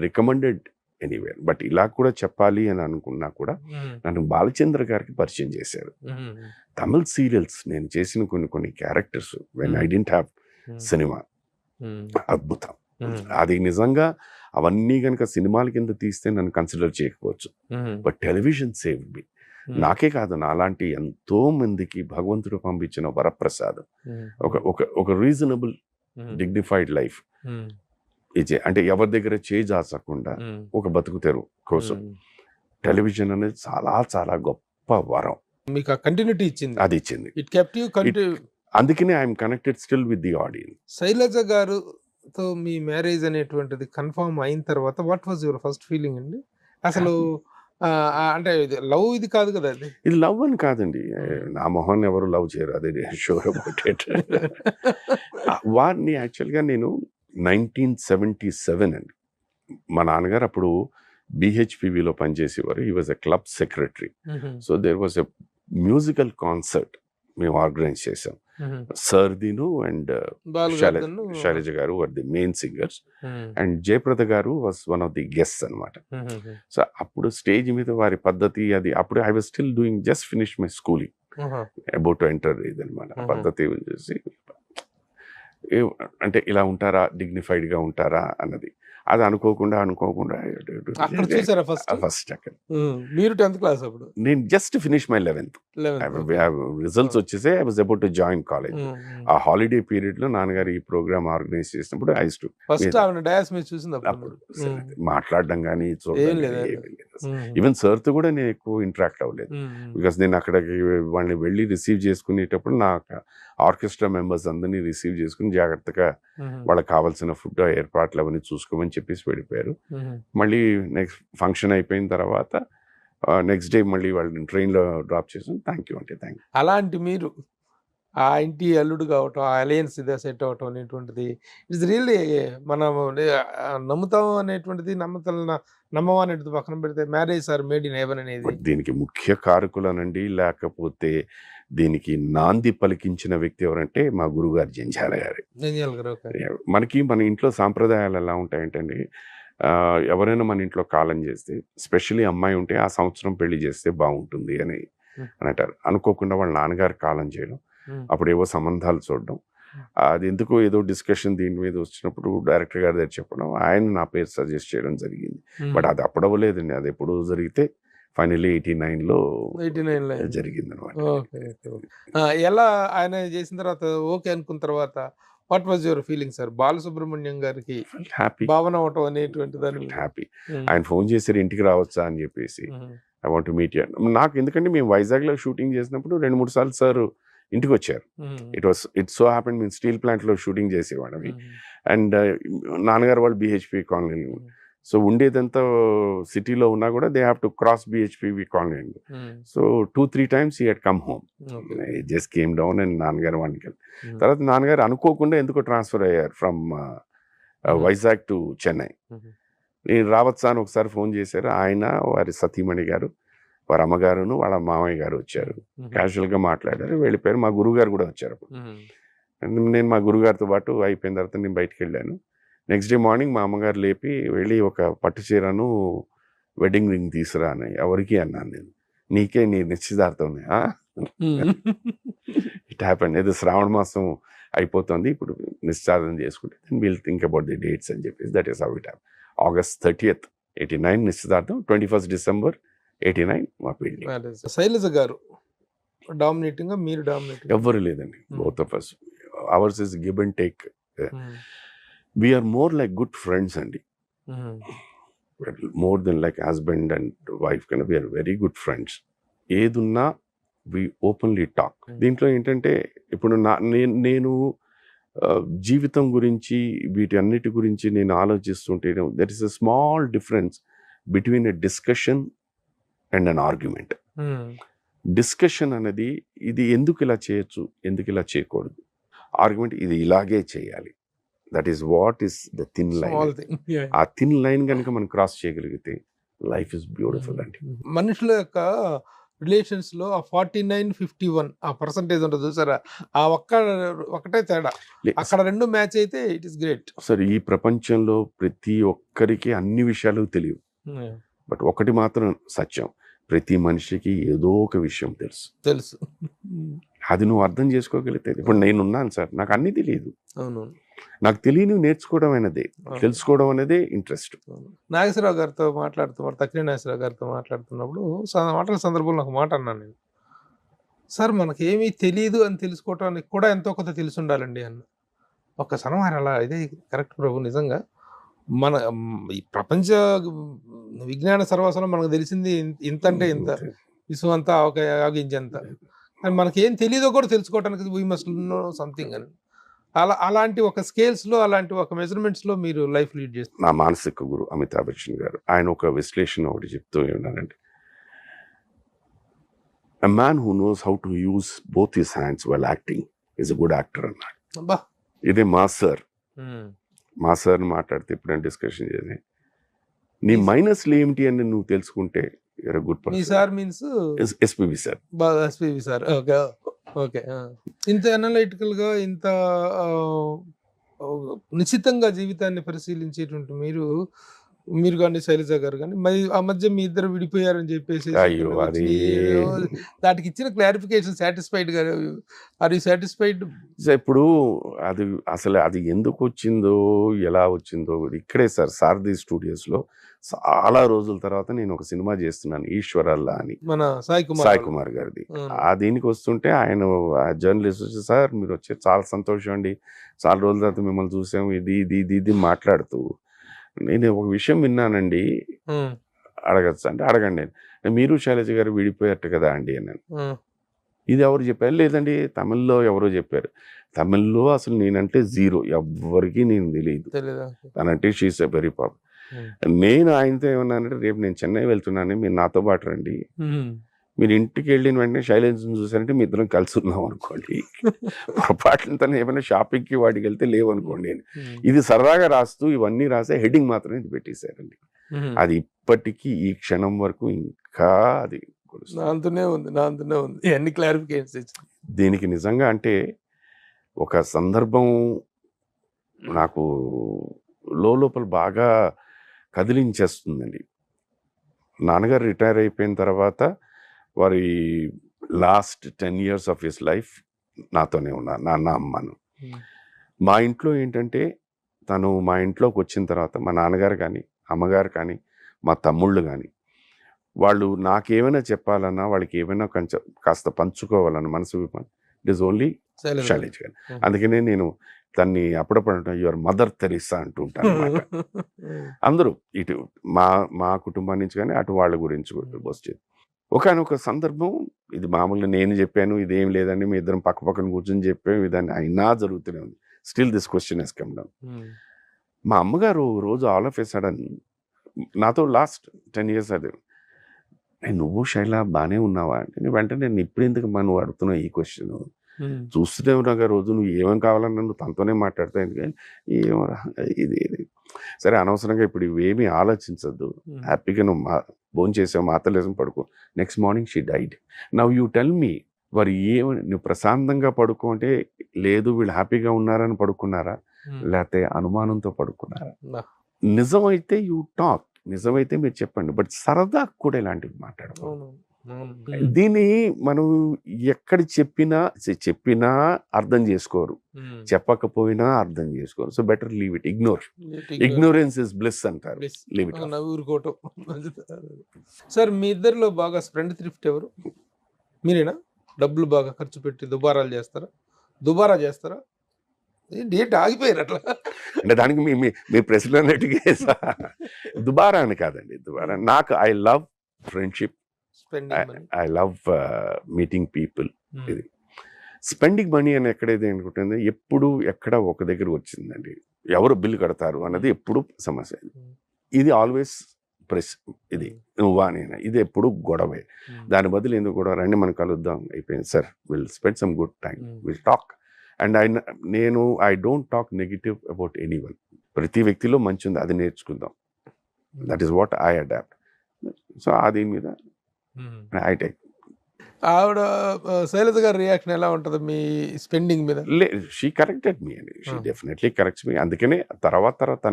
recommended anywhere. But ఇలా కూడా చెప్పాలి అని అనుకున్నా కూడా నన్ను బాలచంద్ర గారికి పరిచయం చేశారు. తమిళ్ సీరియల్స్ నేను చేసిన కొన్ని characters when I didn't have cinema, అద్భుతం. అది నిజంగా అవన్నీ కనుక సినిమాల కింద తీస్తే నన్ను కన్సిడర్ చేయకపోవచ్చు, బట్ టెలివిజన్ సేవ్ మీ. నాకే కాదు, నాలాంటి ఎంతో మందికి భగవంతుడు పంపించిన వరప్రసాదం. ఒక రీజనబుల్ డిగ్నిఫైడ్ లైఫ్ ఇచ్చే, అంటే ఎవరి దగ్గర చేజాచకుండా ఒక బతుకు తెరువు కోసం టెలివిజన్ అనేది చాలా చాలా గొప్ప వరం. మీకు కంటిన్యూటీ ఇచ్చింది, అది ఇచ్చింది. ఇట్ కెప్ట్ యు అందుకనే I'm connected still with the audience. Sailaja గారుతో మీ మ్యారేజ్ అనేటువంటిది కన్ఫర్మ్ అయిన తర్వాత what was your first feeling అండి? అసలు అంటే లవ్ ఇది కాదు కదా, ఇది లవ్ అని కాదండి. నా మొహాన్ని ఎవరు లవ్ చేయరు, అదే షూర్ అబౌట్ ఇట్. వారిని యాక్చువల్గా నేను 1977 అండి, మా నాన్నగారు అప్పుడు బిహెచ్పివిలో పనిచేసేవారు. He was a club secretary. So there was a musical concert మేము ఆర్గనైజ్ చేసాం. సర్దిను and Sailaja garu were the main singers and Jayaprada garu was one of the guests అనమాట. సో అప్పుడు స్టేజ్ మీద వారి పద్ధతి అది, అప్పుడు I was still doing just finish my schooling, about to enter ఇదనమాట. పద్ధతి చేసి అంటే ఇలా ఉంటారా, డిగ్నిఫైడ్ గా ఉంటారా అన్నది, అది అనుకోకుండా ఫస్ట్ అక్కడ మీరు 10th క్లాస్ అప్పుడు, నేను just finish my 11th. Results వచ్చేసే I was about to join college. ఆ హాలిడే పీరియడ్ లో నాన్నగారు ఈ ప్రోగ్రామ్ ఆర్గనైజ్ చేసినప్పుడు ఐ టు అప్పుడు మాట్లాడడం కానీ ఈవెన్ సార్ తో కూడా నేను ఎక్కువ ఇంటరాక్ట్ అవ్వలేదు. బికాస్ నేను అక్కడికి వాళ్ళని వెళ్ళి రిసీవ్ చేసుకునేటప్పుడు నాకు ఆర్కెస్ట్రా మెంబర్స్ అందరినీ రిసీవ్ చేసుకుని జాగ్రత్తగా వాళ్ళకి కావాల్సిన ఫుడ్ ఏర్పాట్లు అవన్నీ చూసుకోమని చెప్పేసి వెళ్ళిపోయారు. మళ్ళీ నెక్స్ట్ ఫంక్షన్ అయిపోయిన తర్వాత నెక్స్ట్ డే మళ్ళీ వాళ్ళని ట్రైన్లో డ్రాప్ చేసాం. థ్యాంక్ యూ అంటే థ్యాంక్ యూ. అలాంటి మీరు ఆ ఇంటి అల్లుడు కావటం, ఆ అలయన్స్ ఇదే సెట్ అవటం అనేటువంటిది ఇట్స్ రియల్లీ మనం నమ్ముతాం అనేటువంటిది, నమ్మం అనేది పక్కన పెడితే marriage or made in heaven అనేది దీనికి ముఖ్య కారకులనండి. లేకపోతే దీనికి నాంది పలికించిన వ్యక్తి ఎవరంటే మా గురుగారు జంజాల గారు. మనకి మన ఇంట్లో సాంప్రదాయాలు ఎలా ఉంటాయంటండి, ఎవరైనా మన ఇంట్లో కాలం చేస్తే, స్పెషల్లీ అమ్మాయి ఉంటే ఆ సంవత్సరం పెళ్లి చేస్తే బాగుంటుంది అని అంటారు. అనుకోకుండా వాళ్ళ నాన్నగారు కాలం చేయడం, అప్పుడు ఏవో సంబంధాలు చూడడం, అది ఎందుకో ఏదో డిస్కషన్ దీని మీద వచ్చినప్పుడు డైరెక్టర్ గారి దగ్గర చెప్పడం, ఆయన నా పేరు సజెస్ట్ చేయడం జరిగింది. బట్ అది అప్పుడవ్వలేదండి, అది ఎప్పుడు జరిగితే ఫైనల్లీ 89లో జరిగింది అనమాట. ఎలా ఆయన చేసిన తర్వాత ఓకే అనుకున్న తర్వాత what was your feeling sir? Balasubrahmanyam గారికి హ్యాపీ భావన అవటం అనేటువంటి దాన్ని హ్యాపీ. ఆయన ఫోన్ చేశారు ఇంటికి రావచ్చా అని చెప్పేసి, I want to meet you. నాకు ఎందుకంటే మేము వైజాగ్లో షూటింగ్ చేసినప్పుడు 2-3 సార్లు సార్ ఇంటికి వచ్చారు. ఇట్స్ సో హ్యాపెన్ మేము స్టీల్ ప్లాంట్లో షూటింగ్ చేసేవాళ్ళవి. అండ్ నాన్నగారు వాళ్ళు బిహెచ్పి కాలనీలో, సో ఉండేదంతా సిటీలో ఉన్నా కూడా they have to cross BHP colony. So 2-3 times he had come home. Just came down and నాన్నగారు వానికి తర్వాత నాన్నగారు అనుకోకుండా ఎందుకో ట్రాన్స్ఫర్ అయ్యారు ఫ్రమ్ వైజాగ్ టు చెన్నై. నేను రావచ్చా అని ఒకసారి ఫోన్ చేశారు. ఆయన, వారి సతీమణి గారు, వారి అమ్మగారును వాళ్ళ మామయ్య గారు వచ్చారు. క్యాజువల్గా మాట్లాడారు, వెళ్ళిపోయారు. మా గురువుగారు కూడా వచ్చారు. నేను మా గురుగారితో పాటు అయిపోయిన తర్వాత నేను బయటికి వెళ్ళాను. నెక్స్ట్ డే మార్నింగ్ మా అమ్మగారు లేపి వెళ్ళి ఒక పట్టు చీరను వెడ్డింగ్ రింగ్ తీసుకురా అని. ఎవరికి అన్నాను నేను. నీకే, నీ నిశ్చితార్థం. It happen. ఏదో శ్రావణ మాసం అయిపోతుంది, ఇప్పుడు నిశ్చితార్థం చేసుకుంటే then will think about the dates అని చెప్పేసి that is how it happen. August 30th, 89 నిశ్చితార్థం, 21st December 89 మా పెళ్లి. శైలజ గారు డామినేటింగ్, మీరు డామినేటింగ్? ఎవ్వరు లేదండి. Both of us, ours is give and take. We are more like good friends అండి. More than like husband and wife kind of, we are very good friends. ఏదున్నా we openly talk. దీంట్లో ఏంటంటే ఇప్పుడు నేను జీవితం గురించి వీటి అన్నిటి గురించి నేను ఆలోచిస్తుంటే there is a small difference between a discussion and an argument. Discussion అనేది ఇది ఎందుకు ఇలా చేయొచ్చు, ఎందుకు ఇలా చేయకూడదు. ఆర్గ్యుమెంట్ ఇది ఇలాగే చేయాలి. That is what is the thin line. ఆ థిన్ లైన్ కనుక మనం క్రాస్ చేయగలిగితే లైఫ్ ఇస్ బ్యూటిఫుల్ అండి. మనుషుల యొక్క రిలేషన్స్ లో ఆ 49-51 ఆ పర్సంటేజ్ ఉంటుంది చూసారా, ఆ ఒకటే తేడా. అక్కడ రెండు మ్యాచ్ అయితే ఇట్ ఇస్ గ్రేట్. సరే, ఈ ప్రపంచంలో ప్రతి ఒక్కరికి అన్ని విషయాలు తెలియవు, బట్ ఒకటి మాత్రం సత్యం, ప్రతి మనిషికి ఏదో ఒక విషయం తెలుసు. అది నువ్వు అర్థం చేసుకోగలిగితే. ఇప్పుడు నేనున్నాను సార్, నాకు అన్ని తెలియదు. అవును, నాకు తెలియని నేర్చుకోవడం అనేది, తెలుసుకోవడం అనేది ఇంట్రెస్ట్. నాగేశ్వరరావు గారితో మాట్లాడుతున్నారు, తక్కిన నాగేశ్వరరావు గారితో మాట్లాడుతున్నప్పుడు మాటల సందర్భంలో ఒక మాట అన్నాను నేను. సార్, మనకి ఏమీ తెలియదు అని తెలుసుకోవటానికి కూడా ఎంతో కొంత తెలిసి ఉండాలండి అన్న. ఒక్కసారి మరి అలా ఇదే కరెక్ట్ ప్రభు. నిజంగా మన ఈ ప్రపంచ విజ్ఞాన సర్వస్వం మనకు తెలిసింది ఇంత అంటే ఇంత, విశ్వం అంతా ఒక ఆగించేంత. అని మనకి ఏం తెలియదో కూడా తెలుసుకోవటానికి వీ మస్ట్ నో సంథింగ్ అని. అలాంటి ఒక స్కేల్స్ లో, అలాంటి ఒక మెజర్మెంట్స్ లో మీరు లైఫ్ లీడ్ చేస్తారు. నా మానసిక గురు అమితాబ్ బచ్చన్ గారు ఆయన ఒక విశ్లేషణ ఒకటి చెప్తూ ఉన్నారంటే, a man who knows how to use both his hands while acting is a good actor అన్నాడు. అబ్బా, ఇదే మా సార్ మాట్లాడితే ఎప్పుడైనా డిస్కషన్ చేసి నీ మైనస్లు ఏమిటి అని నువ్వు తెలుసుకుంటే you're a good person. Me sir means SPB sir. SPB sir. Okay. ఇంత అనలైటికల్ గా, ఇంత నిశ్చితంగా జీవితాన్ని పరిశీలించేటువంటి మీరు కానీ శైలజ గారు కానీ, మరి ఆ మధ్య మీ ఇద్దరు విడిపోయారని చెప్పేసి దానికి ఇచ్చిన క్లారిఫికేషన్ సాటిస్ఫైడ్ గా, ఆర్ యు సాటిస్ఫైడ్? ఇప్పుడు అది అసలు అది ఎందుకు వచ్చిందో, ఎలా వచ్చిందో ఇక్కడే సార్ సారథి స్టూడియోస్ లో చాలా రోజుల తర్వాత నేను ఒక సినిమా చేస్తున్నాను, ఈశ్వరల్లా అని, మన సాయి కుమార్ గారిది. ఆ దీనికి వస్తుంటే ఆయన జర్నలిస్ట్ వచ్చి, సార్ మీరు వచ్చే చాలా సంతోషం అండి, చాలా రోజుల తర్వాత మిమ్మల్ని చూసాం, ఇది మాట్లాడుతూ, నేను ఒక విషయం విన్నానండి, అడగచ్చు అంటే అడగండి. మీరు శైలజ గారు విడిపోయారట కదా అండి అన్నాను. ఇది ఎవరు చెప్పారు? లేదండి, తమిళ్లో ఎవరో చెప్పారు. తమిళ్లో అసలు నేనంటే జీరో, ఎవ్వరికి నేను తెలియదు. తనంటే షీస్ ఎ వెరీ పాప్. నేను ఆయనతో ఏమన్నానంటే, రేపు నేను చెన్నై వెళ్తున్నాను, మీరు నాతో పాటు రండి, మీరు ఇంటికి వెళ్ళిన వెంటనే శైలజను చూసారంటే మీ ఇద్దరం కలిసి ఉన్నాం అనుకోండి, పొరపాటున తను ఏమైనా షాపింగ్కి వాటికి వెళ్తే లేవనుకోండి. ఇది సరదాగా రాస్తూ ఇవన్నీ రాసే హెడ్డింగ్ మాత్రమే ఇది పెట్టేశారండి. అది ఇప్పటికీ ఈ క్షణం వరకు ఇంకా అది నాంతూనే ఉంది అన్ని క్లారిఫికేషన్స్. దీనికి నిజంగా అంటే ఒక సందర్భం నాకు లోపల బాగా కదిలించేస్తుందండి. నాన్నగారు రిటైర్ అయిపోయిన తర్వాత వారి last 10 years of his life నాతోనే ఉన్నారు, నాన్న అమ్మను. మా ఇంట్లో ఏంటంటే, తను మా ఇంట్లోకి వచ్చిన తర్వాత మా నాన్నగారు కానీ, అమ్మగారు కానీ, మా తమ్ముళ్ళు కానీ, వాళ్ళు నాకేమైనా చెప్పాలన్నా, వాళ్ళకి ఏమైనా కాస్త పంచుకోవాలన్న మనసు, ఇట్ ఈస్ ఓన్లీ శైలజ గారు. అందుకనే నేను తన్ని అప్పుడప్పుడు యువర్ మదర్ తెరిసా అంటూ ఉంటాను అన్నమాట. అందరూ ఇటు మా మా కుటుంబం నుంచి కానీ అటు వాళ్ళ గురించి వచ్చేది. ఒకానొక సందర్భం, ఇది మామూలుగా నేను చెప్పాను, ఇదేం లేదండి, మీ ఇద్దరం పక్క పక్కన కూర్చొని చెప్పాము, ఇదాన్ని అయినా జరుగుతూనే ఉంది. Still this question has come down. మా అమ్మగారు రోజు ఆల్ ఆఫ్ ఏ సడన్ నాతో లాస్ట్ 10 years అది, నువ్వు శైల బాగానే ఉన్నావా అంటే, వెంటనే నేను ఇప్పుడు ఎందుకు నువ్వు అడుగుతున్నావు ఈ క్వశ్చన్, చూస్తూనే ఉన్నాగా రోజు నువ్వు ఏమేమి కావాలన్నా నువ్వు తనతోనే మాట్లాడతావు, ఎందుకంటే ఏమరా ఇది సరే అనవసరంగా ఇప్పుడు ఇవేమీ ఆలోచించద్దు, హ్యాపీగా నువ్వు భోజనం చేసావు, మాతలేసం పడుకో. Next morning she died. Now you tell me, మరి ఏమని నువ్వు ప్రశాంతంగా పడుకో అంటే, లేదు వీళ్ళు హ్యాపీగా ఉన్నారని పడుకున్నారా, లేకపోతే అనుమానంతో పడుకున్నారా? నిజమైతే యూ టాక్, నిజమైతే మీరు చెప్పండి, బట్ సరదా కూడా ఇలాంటివి మాట్లాడకూడదు. దీన్ని మనం ఎక్కడ చెప్పినా అర్థం చేసుకోరు, చెప్పకపోయినా అర్థం చేసుకోరు. So better leave it, ignorance is bliss అంటారు. Leave it. ఊరుకోవటం. సార్ మీ ఇద్దరిలో బాగా స్పెండ్ థ్రిఫ్ట్ ఎవరు? మీరేనా? డబ్బులు బాగా ఖర్చు పెట్టి దుబారా చేస్తారా? ఏంటి ఆగిపోయారు అట్లా? అంటే దానికి మీ ప్రశ్న అన్నట్టుగా దుబారా అని కాదండి. దుబారా నాకు I love friendship, I love meeting people. ఇది స్పెండింగ్ మనీ అని ఎక్కడైతే అనుకుంటుంది, ఎప్పుడు ఎక్కడ ఒక దగ్గర వచ్చిందండి, ఎవరు బిల్లు కడతారు అన్నది ఎప్పుడు సమస్య. ఇది ఆల్వేస్ ఇది నువ్వా నేనా, ఇది ఎప్పుడు గొడవే. దాని బదులు ఎందుకు గొడవ, రండి మనం కలుద్దాం, అయిపోయింది sir, will spend some good time, will talk. And I don't talk negative about anyone. ప్రతి వ్యక్తిలో మంచి ఉంది, అది నేర్చుకుందాం. That is what I adapt. So దీని మీద ఐ టేక్. ఆవిడ శైలజ గారి రియాక్షన్ ఎలా ఉంటుంది మీ స్పెండింగ్ మీద? షీ కరెక్టెడ్ మీ అండి, షీ డెఫినెట్లీ కరెక్ట్స్ మీ. అందుకనే తర్వాత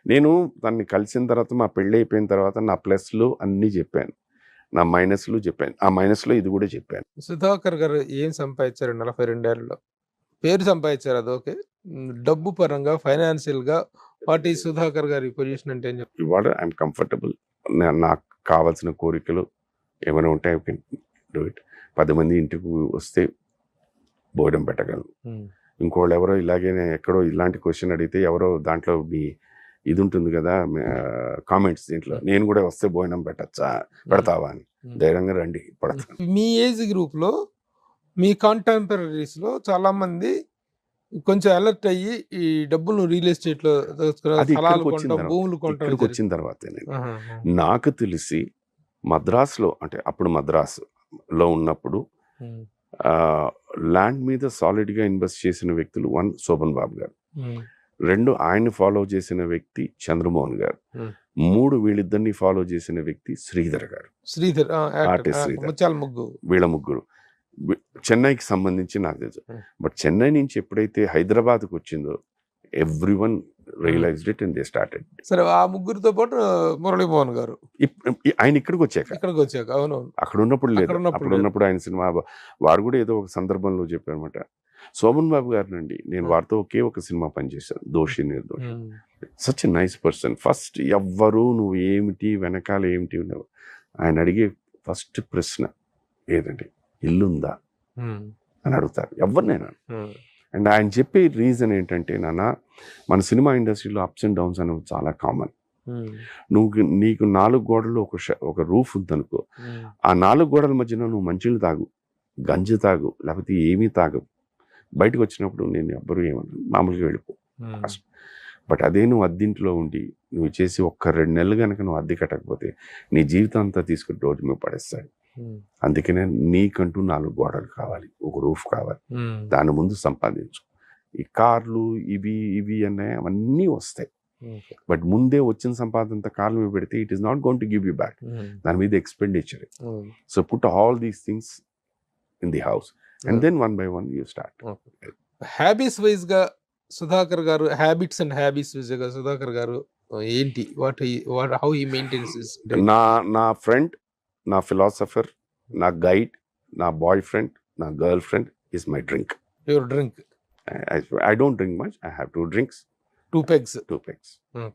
నేను తనని కలిసిన తర్వాత, మా పెళ్ళి అయిపోయిన తర్వాత నా ప్లస్లు అన్నీ చెప్పాను, నా మైనస్లు చెప్పాను. ఆ మైనస్లో ఇది కూడా చెప్పాను. సుధాకర్ గారు ఏం సంపాదించారు 42 ఏళ్ళలో? పేరు సంపాదించారు, అది ఓకే. డబ్బు పరంగా, ఫైనాన్షియల్ గా వాట్ ఈస్ సుధాకర్ గారి పొజిషన్ అంటే ఏం చెప్తారు? ఇవాళ ఐఎమ్ కంఫర్టబుల్. నాకు కావాల్సిన కోరికలు ఏమైనా ఉంటాయి, డూ ఇట్. 10 మంది ఇంటికి వస్తే భోజనం పెట్టగలను. ఇంకోళ్ళు ఎవరో ఇలాగే ఎక్కడో ఇలాంటి క్వశ్చన్ అడిగితే, ఎవరో దాంట్లో మీ ఇది ఉంటుంది కదా కామెంట్స్, దీంట్లో నేను కూడా వస్తే భోజనం పెడతావా అని, ధైర్యంగా రండి పడతాను. మీ ఏజ్ గ్రూప్ లో, మీ కాంటెంపరీస్ లో చాలా మంది కొంచెం అలర్ట్ అయ్యి ఈ డబ్బులు రియల్ ఎస్టేట్ లో భూములు ఇక్కడికి వచ్చిన తర్వాత నాకు తెలిసి మద్రాసులో, అంటే అప్పుడు మద్రాసులో ఉన్నప్పుడు ల్యాండ్ మీద సాలిడ్ గా ఇన్వెస్ట్ చేసిన వ్యక్తులు, 1 శోభన్ బాబు గారు, 2 ఆయన ఫాలో చేసిన వ్యక్తి చంద్రమోహన్ గారు, 3 వీళ్ళిద్దరిని ఫాలో చేసిన వ్యక్తి శ్రీధర్ గారు, ఆర్టిస్ట్ శ్రీధర్. వీళ్ళ ముగ్గురు చెన్నైకి సంబంధించి నాకు తెలుసు. బట్ చెన్నై నుంచి ఎప్పుడైతే హైదరాబాద్కి వచ్చిందో, everyone realized it and they started. సరే, ఆ ముగ్గురితో పాటు మురళీమోహన్ గారు ఆయన ఇక్కడికి వచ్చాక అవునవును, అక్కడ ఉన్నప్పుడు లేదు, అప్పుడు ఉన్నప్పుడు ఆయన సినిమా వారు కూడా ఏదో ఒక సందర్భంలో చెప్పారనమాట. శోభన్ బాబు గారు నుండి నేను వారితో ఒకే ఒక సినిమా పనిచేశాను, దోషి నిర్దోషి. Such a nice person. First ఎవ్వరు నువ్వు ఏమిటి వెనకాల ఏమిటి ఉన్నావు, ఆయన అడిగే ఫస్ట్ ప్రశ్న ఏదంటే, ఇల్లుందా అని అడుగుతారు ఎవరినైనా. అండ్ ఆయన చెప్పే రీజన్ ఏంటంటే, నాన్న మన సినిమా ఇండస్ట్రీలో అప్స్ అండ్ డౌన్స్ అనేవి చాలా కామన్. నీకు 4 గోడలు ఒక రూఫ్ ఉందనుకో, ఆ 4 గోడల మధ్యన నువ్వు మంచిలు తాగు, గంజి తాగు, లేకపోతే ఏమీ తాగవు, బయటకు వచ్చినప్పుడు నేను ఎవ్వరూ ఏమన్నా మామూలుగా వెళ్ళిపో. బట్ అదే నువ్వు అద్దింట్లో ఉండి నువ్వు చేసి 1-2 నెలలు కనుక నువ్వు అద్దె కట్టకపోతే నీ జీవితం అంతా తీసుకుని రోడ్డు మీద పడేస్తాడు. అందుకనే నీకంటూ 4 గోడలు కావాలి, ఒక రూఫ్ కావాలి, దాని ముందు సంపాదించు. ఈ కార్లు ఇవి అన్నాయి అవన్నీ వస్తాయి, బట్ ముందే వచ్చిన సంపాదన కార్లు మీద పెడితే it is not going to give you back. దాని మీద expenditure. So put all these things in the house and then 1 by 1 you start. Habits wise గా సుధాకర్ గారు, హ్యాబిట్స్ అండ్ హ్యాబిట్స్ వైజ్ గా సుధాకర్ గారు ఏంటి, హౌ హీ మెయింటైన్స్? నా friend, నా philosopher, నా గైడ్, నా బాయ్ ఫ్రెండ్, నా girl friend is my drink. Your drink? I don't drink much. I have 2 drinks. 2 pegs.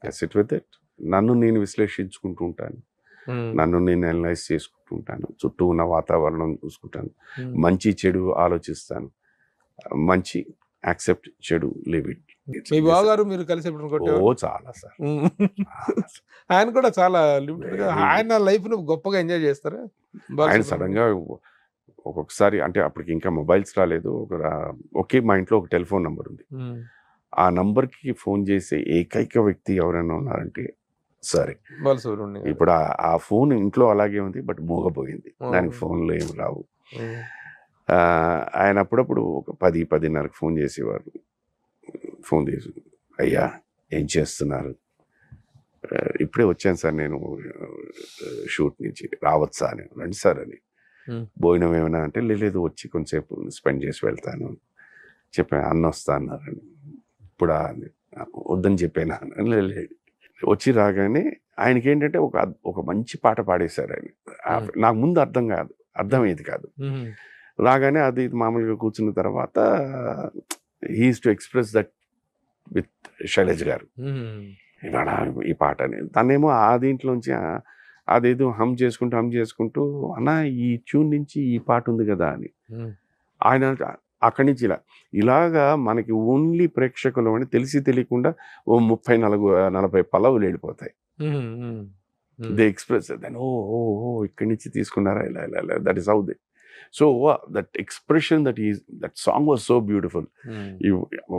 I sit with it. నన్ను నేను విశ్లేషించుకుంటూ ఉంటాను, నన్ను నేను అనలైజ్ చేసుకుంటూ ఉంటాను, చుట్టూ ఉన్న వాతావరణం చూసుకుంటాను, మంచి చెడు ఆలోచిస్తాను, మంచి యాక్సెప్ట్, చెడు లీవ్ ఇట్. మీ బావగారు మీరు కలిసి ఎప్పుడు కొట్టారు? చాలా సార్. ఆయన కూడా చాలా లిమిటెడ్ గా ఆయన లైఫ్ ను గొప్పగా ఎంజాయ్ చేస్తారా? ఆయన సడన్ గా ఒక్కొక్కసారి అంటే అప్పటికి ఇంకా మొబైల్స్ రాలేదు. ఒకే మా ఇంట్లో ఒక టెలిఫోన్ నంబర్ ఉంది. ఆ నంబర్కి ఫోన్ చేసే ఏకైక వ్యక్తి ఎవరైనా ఉన్నారంటే సరే. ఇప్పుడు ఆ ఫోన్ ఇంట్లో అలాగే ఉంది, బట్ మోగపోయింది. దానికి ఫోన్లో ఏమి రావు. ఆయన అప్పుడప్పుడు ఒక 10-10:30 ఫోన్ చేసేవారు. ఫోన్ చేసి, అయ్యా ఏం చేస్తున్నారు? ఇప్పుడే వచ్చాను సార్ నేను షూట్ నుంచి, రావచ్చా అని. రండి సార్ అని. భోజనం ఏమైనా అంటే, లేదు వచ్చి కొంచెంసేపు స్పెండ్ చేసి వెళ్తాను చెప్పాను. అన్న వస్తా అన్నారని. ఇప్పుడు వద్దని చెప్పాను. లేదు వచ్చి రాగానే ఆయనకి ఏంటంటే ఒక మంచి పాట పాడేశారు ఆయన. నాకు ముందు అర్థమయ్యేది కాదు. రాగానే అది మామూలుగా కూర్చున్న తర్వాత he is to express that with Shailaj గారు, ఇవాళ ఈ పాట అని. తనేమో ఆ దీంట్లోంచి అదేదో హమ్ చేసుకుంటూ అన్న ఈ ట్యూన్ నుంచి ఈ పాట ఉంది కదా అని. ఆయన అక్కడి నుంచి ఇలాగా మనకి ఓన్లీ ప్రేక్షకులు అని తెలిసి తెలియకుండా ఓ 30-40 పల్లవులు వెళ్ళిపోతాయి. దే ఎక్స్ప్రెస్ దెన్ ఓ ఇక్కడి నుంచి తీసుకున్నారా ఇలా that is how they. So that expression that song was so beautiful.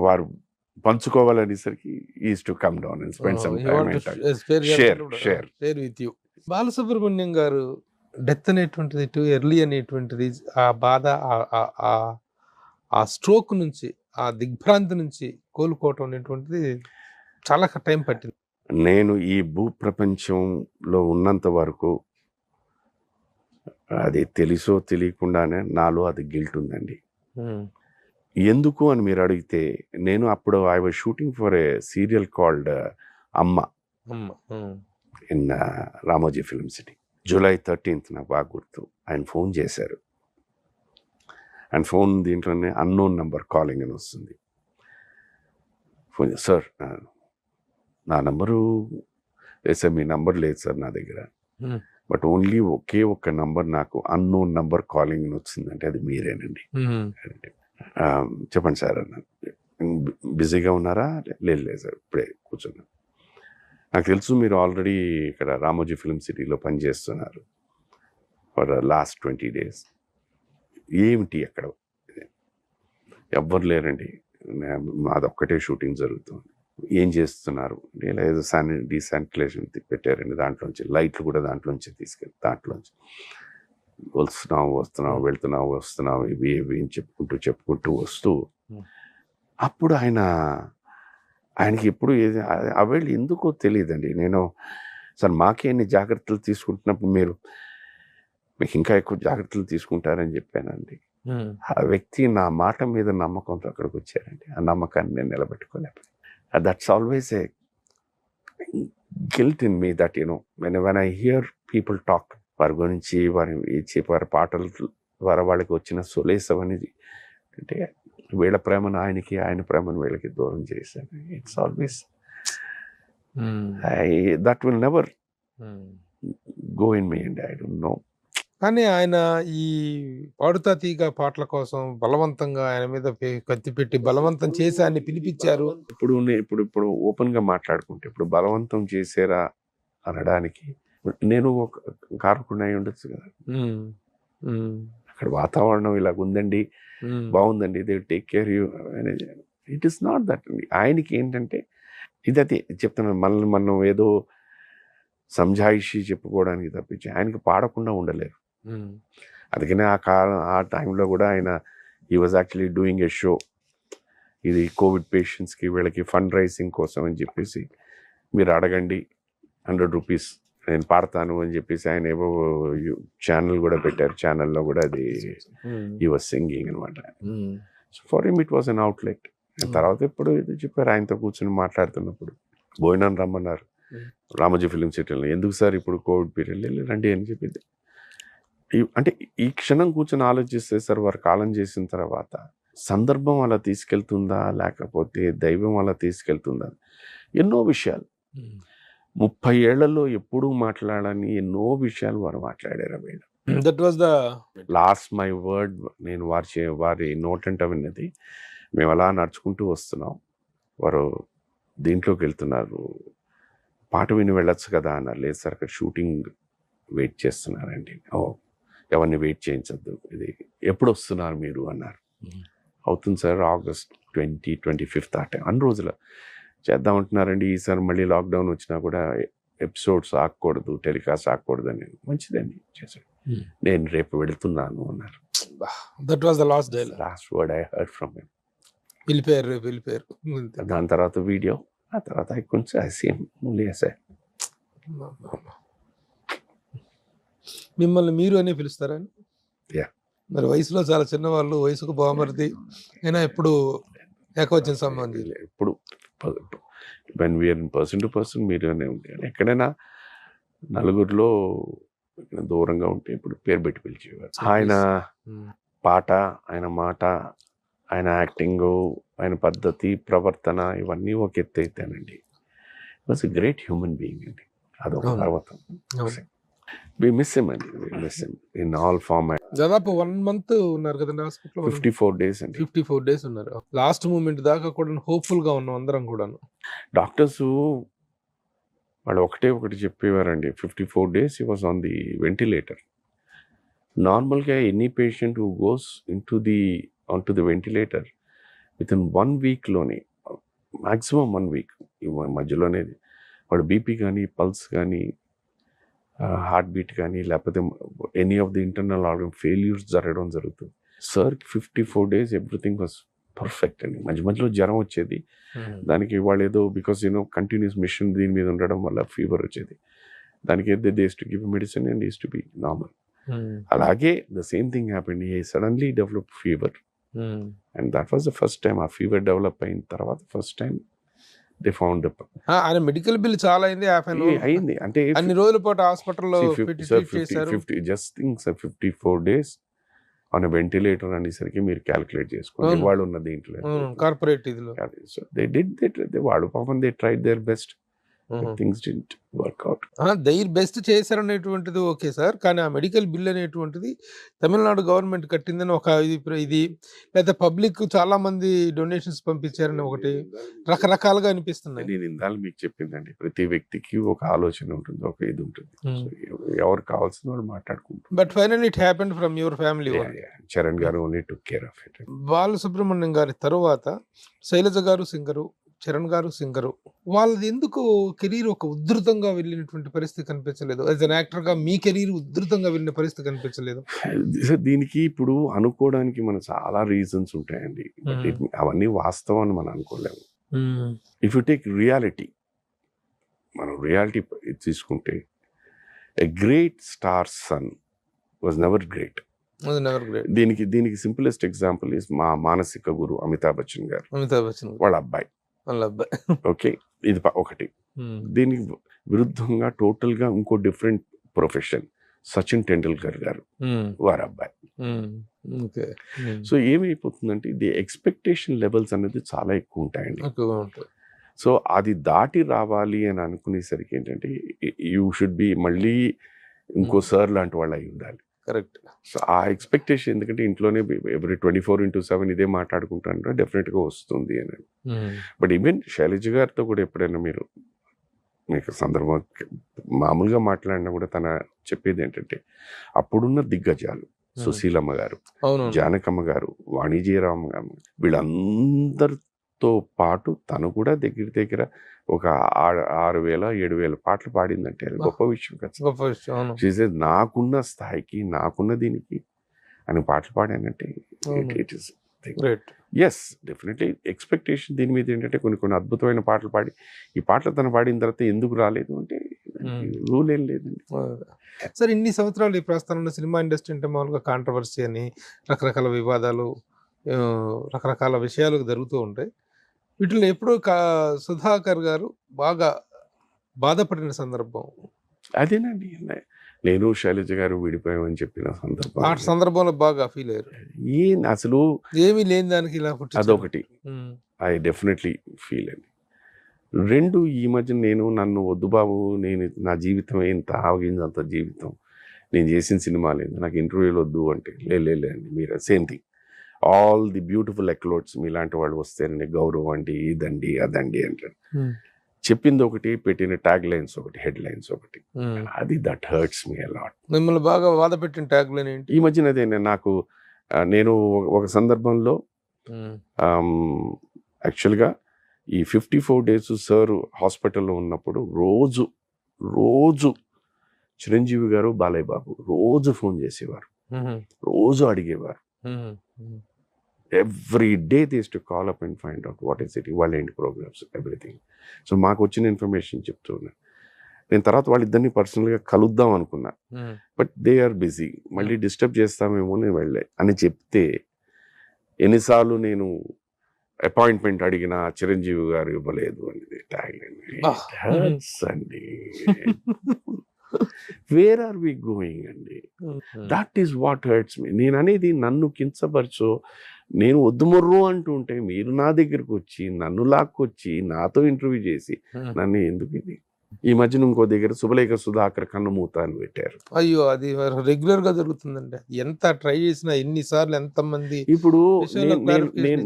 వారు పంచుకోవాలనేసరికి is to come down and spend some time share with you. Balasubrahmanyam garu death అనేటువంటిది టూ ఎర్లీ అనేటువంటిది, ఆ బాధ, ఆ స్ట్రోక్ నుంచి, ఆ దిగ్భ్రాంతి నుంచి కోలుకోవటం అనేటువంటిది చాలా టైం పట్టింది. నేను ఈ భూప్రపంచంలో ఉన్నంత వరకు అది తెలుసో తెలియకుండానే నాలో అది గిల్ట్ ఉందండి. ఎందుకు అని మీరు అడిగితే, నేను అప్పుడు I was shooting for a serial called Amma in Ramoji film city. July 13th నాకు బాగా గుర్తు. ఆయన ఫోన్ చేశారు. అండ్ ఫోన్ దీంట్లోనే అన్నోన్ నెంబర్ కాలింగ్ అని వస్తుంది. ఫోన్ సార్ నా నంబరు లేదు సార్, మీ నంబర్ లేదు సార్ నా దగ్గర, బట్ ఓన్లీ ఒక్క నంబర్ నాకు అన్నోన్ నంబర్ కాలింగ్ అని వచ్చిందంటే అది మీరేనండి. చెప్పండి సార్ అన్న. బిజీగా ఉన్నారా? లేదు సార్, ఇప్పుడే కూర్చున్నాను. నాకు తెలుసు మీరు ఆల్రెడీ ఇక్కడ రామోజీ ఫిల్మ్ సిటీలో పనిచేస్తున్నారు ఫర్ లాస్ట్ 20 days. ఏమిటి అక్కడ? ఎవ్వరు లేరండి, అదొక్కటే షూటింగ్ జరుగుతుంది. ఏం చేస్తున్నారు? లేదు డీశానిటైజేషన్ పెట్టారండి, దాంట్లోంచి లైట్లు కూడా దాంట్లోంచి తీసుకెళ్ళి దాంట్లోంచి వస్తున్నావు వెళ్తున్నావు ఇవి అని చెప్పుకుంటూ వస్తూ, అప్పుడు ఆయనకి ఎప్పుడు అవేళ్ళు ఎందుకో తెలియదండి. నేను సార్ మాకే ఎన్ని జాగ్రత్తలు తీసుకుంటున్నప్పుడు మీకు ఇంకా ఎక్కువ జాగ్రత్తలు తీసుకుంటారని చెప్పానండి. ఆ వ్యక్తి నా మాట మీద నమ్మకంతో అక్కడికి వచ్చారండి. ఆ నమ్మకాన్ని నేను నిలబెట్టుకోలేకపోయాను. That's always a guilt in me that when I hear people talk, వారి గురించి వారి పాటల ద్వారా వాళ్ళకి వచ్చిన సొలేసం అనేది అంటే వీళ్ళ ప్రేమను ఆయనకి, ఆయన ప్రేమను వీళ్ళకి దూరం చేశాను. It's always that will never go in me and I don't know. కానీ ఆయన ఈ పాడుతా తీగ పాటల కోసం బలవంతంగా ఆయన మీద కత్తి పెట్టి బలవంతం చేసి ఆయన పిలిపించారు. ఇప్పుడు ఓపెన్ గా మాట్లాడుకుంటే, ఇప్పుడు బలవంతం చేసారా అనడానికి నేను ఒక కారకుండా ఉండొచ్చు కదా. అక్కడ వాతావరణం ఇలాగ ఉందండి, బాగుందండి, దే టేక్ కేర్ యూ అనేది. ఇట్ ఈస్ నాట్ దట్ అండి. ఆయనకి ఏంటంటే ఇదైతే చెప్తున్నాను, మనం ఏదో సంజాయిషి చెప్పుకోవడానికి తప్పించి ఆయనకి పాడకుండా ఉండలేరు. అందుకనే ఆ టైంలో కూడా ఆయన he was actually doing a show. ఇది కోవిడ్ పేషెంట్స్కి వీళ్ళకి ఫండ్ రైజింగ్ కోసం అని చెప్పేసి మీరు అడగండి, 100 rupees నేను పాడతాను అని చెప్పేసి ఆయన ఏవో ఛానల్ కూడా పెట్టారు. ఛానల్లో కూడా అది హీ వాజ్ సింగింగ్ అనమాట. So for him it was an outlet. తర్వాత ఇప్పుడు ఇది చెప్పారు, ఆయనతో కూర్చొని మాట్లాడుతున్నప్పుడు భోజనం రమ్మన్నారు రామోజీ ఫిలిం సిటీలో. ఎందుకు సార్ ఇప్పుడు కోవిడ్ పీరియడ్ రండి అని చెప్పింది. అంటే ఈ క్షణం కూర్చొని ఆలోచిస్తే సార్, వారు కాలం చేసిన తర్వాత సందర్భం అలా తీసుకెళ్తుందా లేకపోతే దైవం అలా తీసుకెళ్తుందా, ఎన్నో విషయాలు 30 ఏళ్లలో ఎప్పుడూ మాట్లాడని ఎన్నో విషయాలు వారు మాట్లాడారు. That was the lost my word. నేను వారి నోటంట విన్నది, మేము అలా నడుచుకుంటూ వస్తున్నాం, వారు దీంట్లోకి వెళ్తున్నారు, పాట విని వెళ్ళొచ్చు కదా అన్నారు. లేదు సార్ అక్కడ షూటింగ్ వెయిట్ చేస్తున్నారండి. ఓ ఎవరిని వెయిట్ చేయించద్దు, ఇది ఎప్పుడు వస్తున్నారు మీరు అన్నారు. అవుతుంది సార్ August 25th అన్ని రోజుల చేద్దామంటున్నారండి. ఈసారి మళ్ళీ లాక్డౌన్ వచ్చినా కూడా ఎపిసోడ్స్ ఆగకూడదు, టెలికాస్ట్ ఆగకూడదు అని. మంచిదండి చేశాడు. నేను రేపు వెళుతున్నాను అన్నారు. That was the last day. Last word I heard from him. వెళ్ళిపోయారు. దాని తర్వాత వీడియో, ఆ తర్వాత ఐ కొంచెం ఐ సేమ్ ఓన్లీ సార్. మిమ్మల్ని మీరు అనే పిలుస్తారా? Yeah. మరి వయసులో చాలా చిన్నవాళ్ళు, వయసుకు బామర్ది అయినా ఎప్పుడు ఏకవచన సంబంధం. ఎప్పుడు when we're in person to person మీరుగానే ఉంటారు. ఎక్కడైనా నలుగురిలో దూరంగా ఉంటే ఇప్పుడు పేరు పెట్టి పిలిచేవారు. ఆయన పాట, ఆయన మాట, ఆయన యాక్టింగ్, ఆయన పద్ధతి, ప్రవర్తన ఇవన్నీ ఒక ఎత్తు అయితేనండి. Was a great human being అండి. అదొక పర్వతం. We miss him అండి. We miss him in all format. దాదాపు 1 month ఉన్నారు కదండి హాస్పిటల్లో. 54 days అండి. 54 days ఉన్నారు. లాస్ట్ మూమెంట్ దాకా కూడా హోప్ఫుల్ గా ఉన్నాం అందరం కూడాను. డాక్టర్స్ వాళ్ళు ఒకటి చెప్పేవారండి. 54 days he was on the ventilator. నార్మల్గా any patient who goes onto the ventilator within 1 week లోనే, మాక్సిమం 1 week మధ్యలోనే వాడు బీపీ కానీ, పల్స్ కానీ, హార్ట్ బీట్ కానీ, లేకపోతే any of the internal organ failures జరగడం జరుగుతుంది. Sir 54 days everything was perfect అండి. మధ్యలో జ్వరం వచ్చేది, దానికి వాళ్ళు ఏదో బికాస్ కంటిన్యూస్ మిషన్ దీని మీద ఉండడం వల్ల ఫీవర్ వచ్చేది. దానికి they to give medicine and is to be normal. అలాగే the same thing happened. He suddenly develop fever and that was the first time. ఆ ఫీవర్ డెవలప్ అయిన తర్వాత ఫస్ట్ టైం దే ఫౌండ్ ఆయన మెడికల్ బిల్ చాలా అయింది. అంటే అన్ని రోజుల పాటు హాస్పిటల్లో just think 54 days on ventilator అనేసరికి మీరు క్యాలిక్యులేట్ చేసుకోండి వాళ్ళు ఉన్న దీంట్లో కార్పొరేట్ ఇదిలో. సో దే డిడ్ వాళ్ళు పాపం they tried their best. Things didn't work out. Their best చేశారనేటువంటిది ఓకే సార్, కానీ ఆ మెడికల్ బిల్ అనేటువంటిది తమిళనాడు గవర్నమెంట్ కట్టిందని ఒక ఇది లేదా పబ్లిక్ చాలా మంది డొనేషన్స్ పంపించారని ఒకటి రకరకాలుగా అనిపిస్తున్నాయి. నేను ఇందాక మీకు చెప్పిందండి, ప్రతి వ్యక్తికి ఒక ఆలోచన ఉంటుంది, ఒక ఇది ఉంటుంది. ఎవరు కావాల్సిన వాళ్ళు మాట్లాడుకుంటారు. But finally it happened from your family. Charan garu only took care of it. Balasubrahmanyam గారి తరువాత శైలజ గారు సింగరు, చరణ్ గారు సింగరు. వాళ్ళది ఎందుకు కెరీర్ ఒక ఉధృతంగా వెళ్ళినటువంటి పరిస్థితి కనిపించలేదు? యాజ్ అన్ యాక్టర్ గా మీ కెరీర్ ఉధృతంగా వెళ్ళిన పరిస్థితి కనిపించలేదు? దీనికి ఇప్పుడు అనుకోవడానికి మన చాలా రీజన్స్ ఉంటాయండి, అవన్నీ వాస్తవం అని మనం అనుకోలేము. ఇఫ్ యు టేక్ రియాలిటీ, మనం రియాలిటీ తీసుకుంటే a great star son was never great. దీనికి సింపులెస్ట్ ఎగ్జాంపుల్ ఇస్ మా మానసిక గురు అమితాబ్ బచ్చన్ గారు. వాళ్ళ అబ్బాయి. ఓకే, ఇది ఒకటి. దీనికి విరుద్ధంగా టోటల్ గా ఇంకో డిఫరెంట్ ప్రొఫెషన్ సచిన్ టెండూల్కర్ గారు, వారి అబ్బాయి. సో ఏమైపోతుందంటే ది ఎక్స్పెక్టేషన్ లెవెల్స్ అనేది చాలా ఎక్కువ ఉంటాయండి. సో అది దాటి రావాలి అని అనుకునేసరికి ఏంటంటే యూ షుడ్ బి మళ్ళీ ఇంకో సార్ లాంటి వాళ్ళు అయి ఉండాలి. కరెక్ట్. సో ఆ ఎక్స్పెక్టేషన్, ఎందుకంటే ఇంట్లోనే ఎవ్రీ 24/7 ఇదే మాట్లాడుకుంటారంటే డెఫినెట్గా వస్తుంది అని. బట్ ఈవెన్ శైలజ గారితో కూడా ఎప్పుడైనా మీకు సందర్భం మామూలుగా మాట్లాడినా కూడా తన చెప్పేది ఏంటంటే అప్పుడున్న దిగ్గజాలు సుశీలమ్మ గారు, జానకమ్మ గారు, వాణిజ్యరామ్ గారు, వీళ్ళందరితో పాటు తను కూడా దగ్గర ఒక 6,000-7,000 పాటలు పాడిందంటే అది గొప్ప విషయం కదా. నాకున్న స్థాయికి, నాకున్న దీనికి అని పాటలు పాడానంటే ఇట్ ఈస్ ఎస్ డెఫినెట్లీ ఎక్స్పెక్టేషన్. దీని మీద ఏంటంటే కొన్ని అద్భుతమైన పాటలు పాడి, ఈ పాటలు తను పాడిన తర్వాత ఎందుకు రాలేదు అంటే రూల్ ఏం లేదండి. సార్ ఇన్ని సంవత్సరాలు ఈ ప్రస్థానంలో సినిమా ఇండస్ట్రీ అంటే మామూలుగా కాంట్రవర్సీ అని రకరకాల వివాదాలు, రకరకాల విషయాలు జరుగుతూ ఉంటాయి. వీటిలో ఎప్పుడూ సుధాకర్ గారు బాగా బాధపడిన సందర్భం అదేనండి. నేను శైలజ గారు విడిపోయామని చెప్పిన సందర్భం, ఆ సందర్భంలో బాగా ఫీల్ అయ్యారు. అసలు ఏమీ లేని దానికి ఇలా అదొకటి ఐ డెఫినెట్లీ ఫీల్ అండి. 2, ఈ మధ్య నన్ను వద్దు బాబు, నేను నా జీవితం ఎంత ఆవగిందంత జీవితం, నేను చేసిన సినిమా లేదు, నాకు ఇంటర్వ్యూలు వద్దు అంటే లేదండి మీరు same thing. All the beautiful accolades మీలాంటి వాళ్ళు వస్తేనండి గౌరవం అండి, ఇదండి, అదండి అంటారు. చెప్పింది ఒకటి, పెట్టిన ట్యాగ్ లైన్స్ ఒకటి, హెడ్ లైన్స్ ఒకటి. అది దట్ హర్ట్స్ మీ అలాట్. మిమ్మల్ని బాగా బాధ పెట్టిన ట్యాగ్ లైన్ ఏంటి? ఈ మధ్యన అదే నేను ఒక సందర్భంలో యాక్చువల్గా ఈ 54 days సార్ హాస్పిటల్లో ఉన్నప్పుడు రోజు చిరంజీవి గారు, బాలయ్య బాబు రోజు ఫోన్ చేసేవారు, రోజు అడిగేవారు. Every day they to call up and find out what is it, ఇవాళ ఏంటి ప్రోగ్రామ్స్, ఎవ్రీథింగ్. సో మాకు వచ్చిన ఇన్ఫర్మేషన్ చెప్తూ ఉన్నాను. నేను తర్వాత వాళ్ళిద్దరిని పర్సనల్గా కలుద్దాం అనుకున్నా, బట్ దే ఆర్ బిజీ, మళ్ళీ డిస్టర్బ్ చేస్తామేమో నేను వెళ్ళే అని చెప్తే, ఎన్నిసార్లు నేను అపాయింట్మెంట్ అడిగినా చిరంజీవి గారు ఇవ్వలేదు అనేది ట్యాగ్ అండి. వేర్ ఆర్ వి గోయింగ్ అండి? దట్ ఈస్ వాట్ హర్ట్స్ మీ. నేను అనేది నన్ను కించపరచో, నేను వద్దుమొర్రు అంటూ ఉంటే మీరు నా దగ్గరకు వచ్చి నన్ను లాక్కొచ్చి నాతో ఇంటర్వ్యూ చేసి నన్ను ఎందుకు ఇది? ఈ మధ్యన ఇంకో దగ్గర శుభలేఖ సుధాకర్ కన్నుమూత అని పెట్టారు. అయ్యో, అది రెగ్యులర్ గా జరుగుతుందండి. ఎంత ట్రై చేసినా, ఎన్నిసార్లు ఎంతమంది. ఇప్పుడు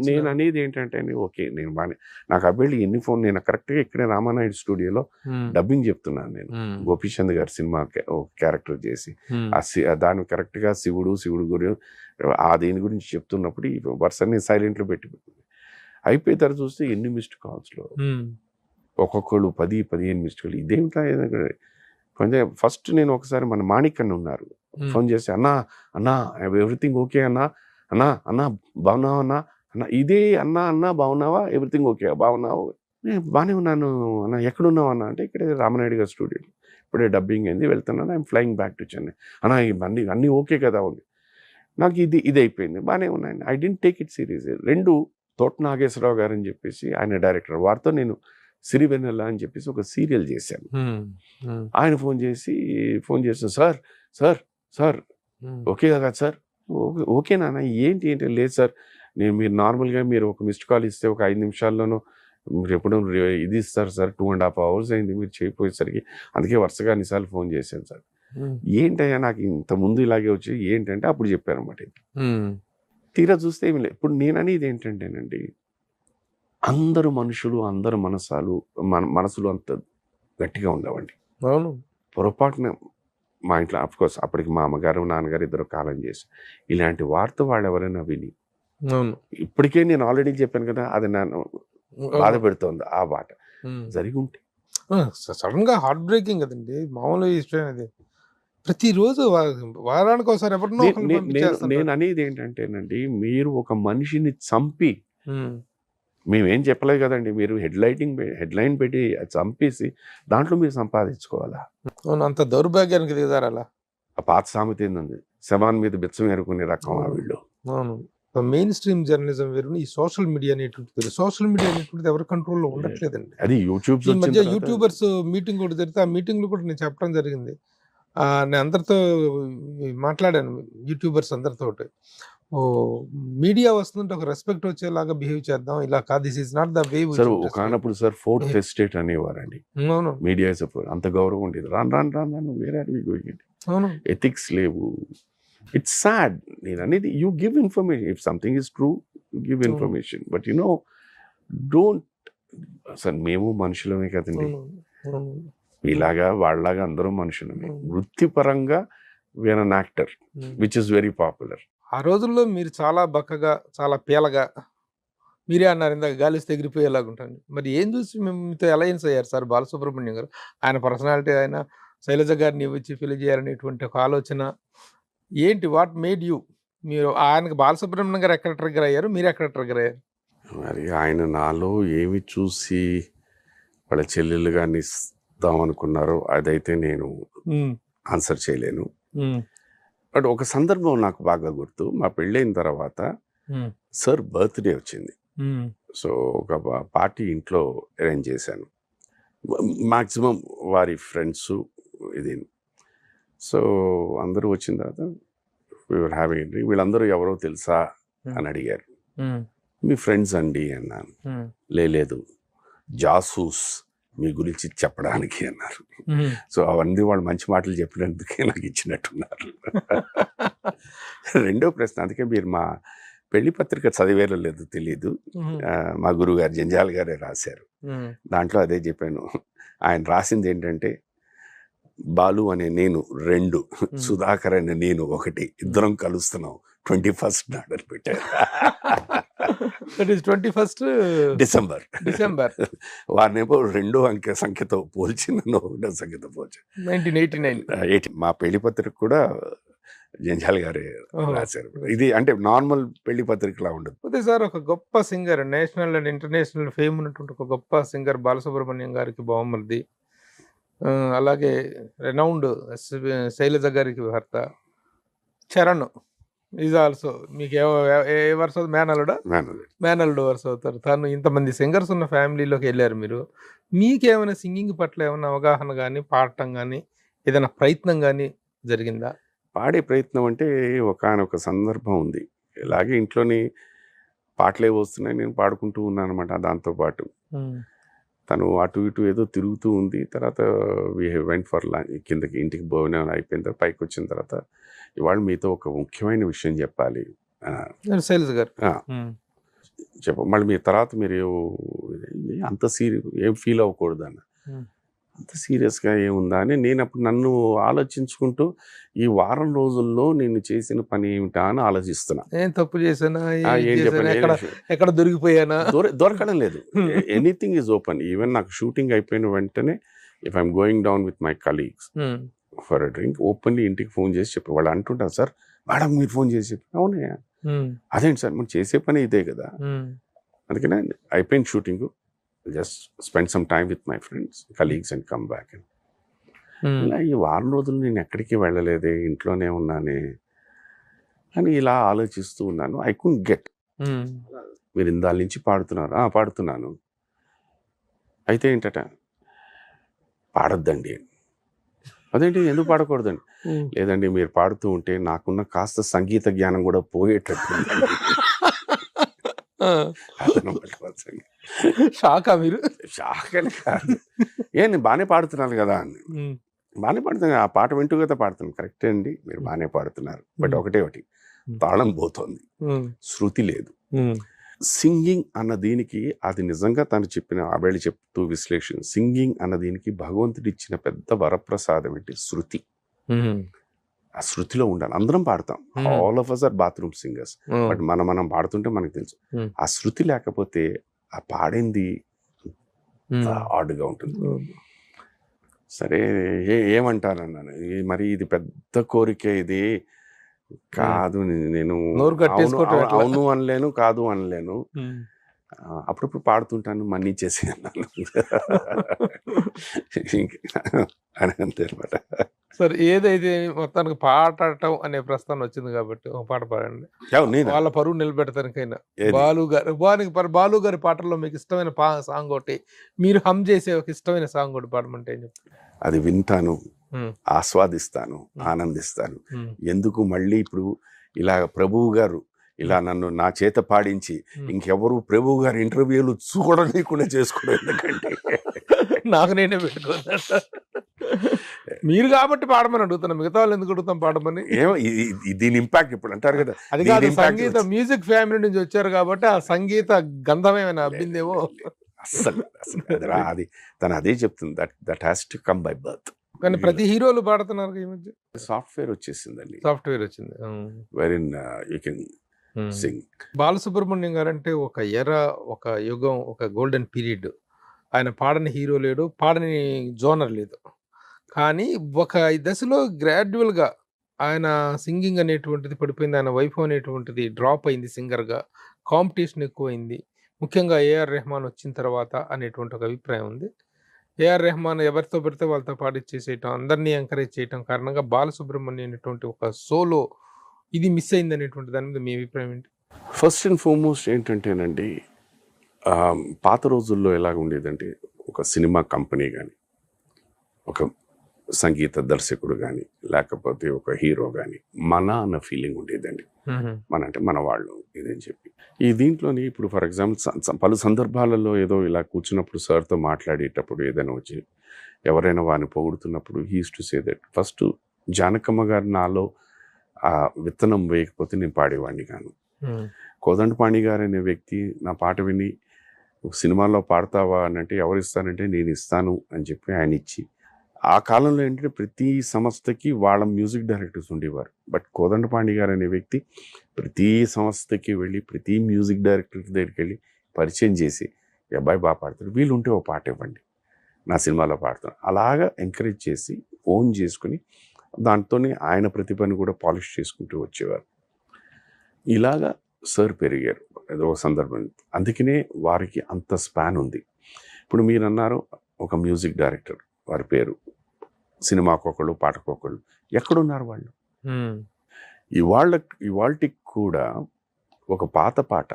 నేను అనేది ఏంటంటే, ఓకే నేను బాగా నాకు అబ్బాయి ఎన్ని ఫోన్, నేను కరెక్ట్గా ఇక్కడే రామానాయుడు స్టూడియోలో డబ్బింగ్ చెప్తున్నాను. నేను గోపీచంద్ గారి సినిమా క్యారెక్టర్ చేసి దాని కరెక్ట్గా శివుడు గురి దీని గురించి చెప్తున్నప్పుడు ఈ వర్షాన్ని సైలెంట్లో పెట్టి అయిపోయిన తర్వాత చూస్తే ఎన్ని మిస్డ్ కాల్స్లో ఒక్కొక్కళ్ళు 10-15 మిస్డ్ కాల్. ఇదేమిటా? కొంచెం ఫస్ట్ నేను ఒకసారి మన మాణిక్ అన్న ఉన్నారు, ఫోన్ చేసి అన్నా ఎవ్రీథింగ్ ఓకే అన్నా బాగున్నావా అన్న, ఇదే అన్నా బాగున్నావా, ఎవ్రీథింగ్ ఓకే బాగున్నావు, బాగానే ఉన్నాను అన్న, ఎక్కడున్నావు అన్న అంటే ఇక్కడే రామనాయుడు గారి స్టూడియోలో ఇప్పుడే డబ్బింగ్ అయింది, వెళ్తున్నాను, I'm flying back to Chennai. అన్నీ ఓకే కదా ఉంది. నాకు ఇది అయిపోయింది, బాగానే ఉన్నాయండి. I didn't take it serious. 2 తోట నాగేశ్వరరావు గారు అని చెప్పేసి ఆయన డైరెక్టర్, వారితో నేను సిరివెన్నెల అని చెప్పేసి ఒక సీరియల్ చేశాను. ఆయన ఫోన్ చేసి సార్ ఓకే కదా సార్, ఓకేనా ఏంటి లేదు సార్, మీరు నార్మల్గా మీరు ఒక మిస్డ్ కాల్ ఇస్తే ఒక 5 నిమిషాల్లోనూ మీరు ఎప్పుడు ఇది ఇస్తారు సార్, 2.5 hours అయింది మీరు చేయకపోయేసరికి, అందుకే వరుసగా అన్నిసార్లు ఫోన్ చేశాను సార్. ఏంటయ్యా నాకు ఇంత ముందు ఇలాగే వచ్చి ఏంటంటే అప్పుడు చెప్పారన్నమాట. తీరా చూస్తే ఏమి లేదు. ఇప్పుడు నేను అనేది ఏంటంటేనండి, అందరు మనుషులు, అందరు మనసులు అంత గట్టిగా ఉండవండి. అవును, పొరపాటున మా ఇంట్లో అఫ్కోర్స్ అప్పటికి మా అమ్మగారు నాన్నగారు ఇద్దరు కాలం చేసి ఇలాంటి వార్త వాళ్ళు ఎవరైనా విని, ఇప్పటికే నేను ఆల్రెడీ చెప్పాను కదా, అది నన్ను బాధ పెడుతోంది. ఆ మాట జరిగి ఉంటే సడన్ గా హార్ట్ బ్రేకింగ్ కదండి, మామూలు ఇష్టం. అది ప్రతిరోజు వారానికి ఒకసారి ఎవరినో నేను అనేది ఏంటంటేనండి, మీరు ఒక మనిషిని చంపి, మేమేం చెప్పలేదు కదండి, మీరు హెడ్లైన్ పెట్టి చంపేసి దాంట్లో మీరు సంపాదించుకోవాలా? అంత దౌర్భాగ్యానికి దిగుతారు అలా. ఆ పాత సామెత ఏందండి, శవాన్ మీద బిచ్చం ఏరుకునే రకం ఆ వీళ్ళు. అవును, మెయిన్ స్ట్రీమ్ జర్నలిజం వేరు, ఈ సోషల్ మీడియా అనేటువంటిది, సోషల్ మీడియా అనేటువంటిది ఎవరి కంట్రోల్లో ఉండట్లేదండి. అది యూట్యూబర్స్ మీటింగ్ కూడా జరిగితే, ఆ మీటింగ్ లో కూడా నేను చెప్పడం జరిగింది. నేను అందరితో మాట్లాడాను, యూట్యూబర్స్ అందరితో. మీడియా వస్తుందంటే ఒక రెస్పెక్ట్ వచ్చేలాగా బిహేవ్ చేద్దాం, ఇలా కాదు, this is not the way. Sir ఒకనప్పుడు సార్ ఫోర్త్ ఎస్టేట్ అనేవారండి. అవును, మీడియా అంత గౌరవం ఉండేది. రాను వేరే ఎథిక్స్ లేవు. It's sad. నేను అనేది you give information, if something is true you give information, but you know don't. Sir మేము మనుషులమే కదండి, ఇలాగా వాళ్ళలాగా అందరూ మనుషులమే. వృత్తిపరంగా we're an actor which is very popular. ఆ రోజుల్లో మీరు చాలా బక్కగా, చాలా పీలగా, మీరే అన్నారు ఇందాక, గాలిస్తే ఎగిరిపోయేలాగా ఉంటాను. మరి ఏం చూసి మేము మీతో అలయన్స్ అయ్యారు సార్ బాలసుబ్రహ్మణ్యం గారు? ఆయన పర్సనాలిటీ, ఆయన శైలజ గారిని వచ్చి పెళ్లి చేయాలనేటువంటి ఒక ఆలోచన ఏంటి? What made you? మీరు ఆయనకు బాలసుబ్రహ్మణ్యం గారు ఎక్కడ ట్రిగ్గర్ అయ్యారు, మీరు ఎక్కడ ట్రిగ్గర్ అయ్యారు? మరి ఆయన నాలో ఏమి చూసి వాళ్ళ చెల్లెలు గారిని ఇద్దామనుకున్నారో అదైతే నేను ఆన్సర్ చేయలేను. బట్ ఒక సందర్భం నాకు బాగా గుర్తు. మా పెళ్ళైన తర్వాత సార్ బర్త్డే వచ్చింది. సో ఒక పార్టీ ఇంట్లో అరేంజ్ చేశాను, మ్యాక్సిమం వారి ఫ్రెండ్స్ ఇది. సో అందరూ వచ్చిన తర్వాత వీఆర్ హ్యావింగ్, వీళ్ళందరూ ఎవరో తెలుసా అని అడిగారు. మీ ఫ్రెండ్స్ అండి అన్నాను. లేదు, జాసూస్ మీ గురించి చెప్పడానికి అన్నారు. సో అవన్నీ వాళ్ళు మంచి మాటలు చెప్పినందుకే నాకు ఇచ్చినట్టున్నారు. రెండో ప్రశ్న, అందుకే మీరు పెళ్లి పత్రిక చదివేలో లేదు తెలీదు. మా గురువుగారు జంజాల్ గారే రాశారు. దాంట్లో అదే చెప్పాను. ఆయన రాసింది ఏంటంటే, బాలు అనే నేను 2, సుధాకర్ అనే నేను 1, ఇద్దరం కలుస్తున్నాం 21st నాడు పెట్టారు. 21st December. వారినేమో 2వ అంకె సంఖ్యతో పోల్చి నన్ను 1వ సంఖ్యతో పోల్చి 1989 మా పెళ్లి పత్రిక కూడా జంజాల్ గారే రాశారు. ఇది అంటే నార్మల్ పెళ్లి పత్రికలా ఉండదు. అదే సార్, ఒక గొప్ప singer, national and international fame ఉన్నటువంటి ఒక గొప్ప సింగర్ బాలసుబ్రహ్మణ్యం గారికి బావమరిది, అలాగే రెనౌండ్ శైలజ గారికి భర్త చరణ్ ఈజ్ ఆల్సో మీకు ఏ వరుస మేనల్లుడు వరుస అవుతారు. తను ఇంతమంది సింగర్స్ ఉన్న ఫ్యామిలీలోకి వెళ్ళారు మీరు. మీకేమైనా సింగింగ్ పట్ల ఏమైనా అవగాహన కానీ, పాడటం కానీ, ఏదైనా ప్రయత్నం కానీ జరిగిందా? పాడే ప్రయత్నం అంటే ఒకానొక సందర్భం ఉంది. ఇలాగే ఇంట్లోని పాటలే వస్తున్నాయి, నేను పాడుకుంటూ ఉన్నాను అనమాట. దాంతోపాటు తను అటు ఇటు ఏదో తిరుగుతూ ఉంది. తర్వాత వి వెంట్ ఫర్ కిందకి ఇంటికి భోజనం అయిపోయిన తర్వాత పైకి వచ్చిన తర్వాత, ఇవాళ మీతో ఒక ముఖ్యమైన విషయం చెప్పాలి శైలజ గారు మళ్ళీ మీ తర్వాత మీరు అంత ఏం ఫీల్ అవ్వకూడదు అన్న. అంత సీరియస్గా ఏముందా అని నేను అప్పుడు నన్ను ఆలోచించుకుంటూ, ఈ వారం రోజుల్లో నేను చేసిన పని ఏమిటా అని ఆలోచిస్తున్నా. ఏం తప్పు చేశానా, ఎక్కడ దొరికిపోయానా? దొరకడం లేదు. Anything is open. ఈవెన్ నాకు షూటింగ్ అయిపోయిన వెంటనే if I'm going down with my colleagues for a drink, openly ఇంటికి ఫోన్ చేసి చెప్పి వాళ్ళు అంటుంటారు, సార్ మేడం మీరు ఫోన్ చేసి చెప్పి, అవునే అదేంటి సార్ మనం చేసే పని ఇదే కదా. అందుకనే అయిపోయిన shooting, just spend some time with my friends, colleagues and come back. ఇలా ఈ వారం రోజులు నేను ఎక్కడికి వెళ్ళలేదే, ఇంట్లోనే ఉన్నానే అని ఇలా ఆలోచిస్తూ ఉన్నాను. ఐ కుడ్ గెట్, మీరు ఇందాల నుంచి పాడుతున్నారు. పాడుతున్నాను. అయితే ఏంటట, పాడొద్దండి. అదేంటి ఎందుకు పాడకూడదండి? లేదండి మీరు పాడుతూ ఉంటే నాకున్న కాస్త సంగీత జ్ఞానం కూడా పోయేటట్టు. షాకా మీరు? షాక్ అని కాదు, నేను బాగానే పాడుతున్నాను కదా అని. బాగానే పాడుతున్నాను, ఆ పాట వింటూ కదా పాడుతున్నాను. కరెక్టే అండి, మీరు బాగానే పాడుతున్నారు. బట్ ఒకటి తాళం పోతోంది, శృతి లేదు. సింగింగ్ అన్న దీనికి, అది నిజంగా తను చెప్పిన ఆవేళ చెప్తూ విశ్లేషణ, సింగింగ్ అన్న దీనికి భగవంతుడు ఇచ్చిన పెద్ద వరప్రసాదం ఏంటి? శృతి. ఆ శృతిలో ఉండాలి. అందరం పాడతాం, all of us are bathroom singers. But మనం పాడుతుంటే మనకు తెలుసు, ఆ శృతి లేకపోతే ఆ పాడింది ఆడుగా ఉంటుంది. సరే ఏమంటారన్నాను, మరి ఇది పెద్ద కోరిక, ఇది కాదు, నేను అవును అనలేను, కాదు అనలేను, అప్పుడప్పుడు పాడుతుంటాను, మన్నిచ్చేసి అన్నాను అని అంతే అనమాట. సార్, ఏదైతే మొత్తానికి పాడటం అనే ప్రస్తావన వచ్చింది కాబట్టి ఒక పాట పాడండి, వాళ్ళ పరువు నిలబెడతానికైనా. బాలు గారి పాటల్లో మీకు ఇష్టమైన సాంగ్ ఒకటి, మీరు హమ్ చేసే ఒక ఇష్టమైన సాంగ్ ఒకటి పాడమంటే ఏం చెప్తారు? అది వింటాను, ఆస్వాదిస్తాను, ఆనందిస్తాను. ఎందుకు మళ్ళీ ఇప్పుడు ఇలా ప్రభువు గారు ఇలా నన్ను నా చేత పాడించి ఇంకెవరు ప్రభువు గారి ఇంటర్వ్యూలు చూడలేకుండా చేసుకోవడం ఎందుకంటే నాకు నేనే పెట్టుకున్నాను. మీరు కాబట్టి పాడమని అడుగుతున్నా, మిగతా వాళ్ళు ఎందుకు అడుగుతాం పాడమని? ఏమో దీని ఇంపాక్ట్ ఇప్పుడు అంటారు కదా, అది కాదు, సంగీత మ్యూజిక్ ఫ్యామిలీ నుంచి వచ్చారు కాబట్టి ఆ సంగీత గంధమేమైనా అబ్బిందేమో. అసలు అది తను అదే చెప్తుంది, that has to come by birth. కానీ ప్రతి హీరోలు పాడుతున్నారు ఈ మధ్య. సాఫ్ట్వేర్ వచ్చేసిందండి, సాఫ్ట్వేర్ వచ్చింది, very you can sing. Balasubrahmanyam గారు అంటే ఒక ఎరా, ఒక యుగం, ఒక గోల్డెన్ పీరియడ్. ఆయన పాడని హీరో లేడు, పాడని జోనర్ లేదు. కానీ ఒక దశలో గ్రాడ్యువల్గా ఆయన సింగింగ్ అనేటువంటిది పడిపోయింది, ఆయన వైఫ్ అనేటువంటిది డ్రాప్ అయింది సింగర్గా, కాంపిటీషన్ ఎక్కువైంది, ముఖ్యంగా ఏఆర్ రెహమాన్ వచ్చిన తర్వాత అనేటువంటి ఒక అభిప్రాయం ఉంది. ఏఆర్ రెహమాన్ ఎవరితో పెడితే వాళ్ళతో పాడిచ్చేసేయటం, అందరినీ ఎంకరేజ్ చేయటం కారణంగా బాలసుబ్రహ్మణ్యం అనేటువంటి ఒక సోలో ఇది మిస్ అయింది అనేటువంటి దాని మీద మీ అభిప్రాయం ఏంటి? ఫస్ట్ అండ్ ఫార్మోస్ట్ ఏంటంటేనండి, పాత రోజుల్లో ఎలాగ ఉండేదంటే, ఒక సినిమా కంపెనీ కానీ, ఒక సంగీత దర్శకుడు కానీ, లేకపోతే ఒక హీరో కానీ మన అన్న ఫీలింగ్ ఉండేదండి. మన అంటే మన వాళ్ళు ఇదని చెప్పి. ఈ దీంట్లోని ఇప్పుడు ఫర్ ఎగ్జాంపుల్ పలు సందర్భాలలో ఏదో ఇలా కూర్చున్నప్పుడు సార్తో మాట్లాడేటప్పుడు ఏదైనా వచ్చి ఎవరైనా వారిని పొగుడుతున్నప్పుడు he used to say that, first Janakamma garu నాలో ఆ విత్తనం వేయకపోతే నేను పాడేవాడిని కాను. కోదండపాణి గారు అనే వ్యక్తి నా పాట విని ఒక సినిమాలో పాడతావా అని అంటే ఎవరు ఇస్తానంటే నేను ఇస్తాను అని చెప్పి ఆయన ఇచ్చి, ఆ కాలంలో ఏంటంటే ప్రతి సంస్థకి వాళ్ళ మ్యూజిక్ డైరెక్టర్స్ ఉండేవారు. బట్ కోదండపాణి గారు అనే వ్యక్తి ప్రతి సంస్థకి వెళ్ళి ప్రతి మ్యూజిక్ డైరెక్టర్ దగ్గరికి వెళ్ళి పరిచయం చేసి, ఈ అబ్బాయి బాగా పాడతాడు, వీళ్ళు ఉంటే ఒక పాట ఇవ్వండి, నా సినిమాలో పాడతాను, అలాగా ఎంకరేజ్ చేసి ఓన్ చేసుకుని దాంతోనే ఆయన ప్రతిభను కూడా పాలిష్ చేసుకుంటూ వచ్చేవారు. ఇలాగా సార్ పెరిగారు ఏదో ఒక సందర్భం. అందుకనే వారికి అంత స్పాన్ ఉంది. ఇప్పుడు మీరు అన్నారు ఒక మ్యూజిక్ డైరెక్టర్, వారి పేరు సినిమాకొకళ్ళు పాటకొకళ్ళు, ఎక్కడున్నారు వాళ్ళు? ఇవాళకి కూడా ఒక పాత పాట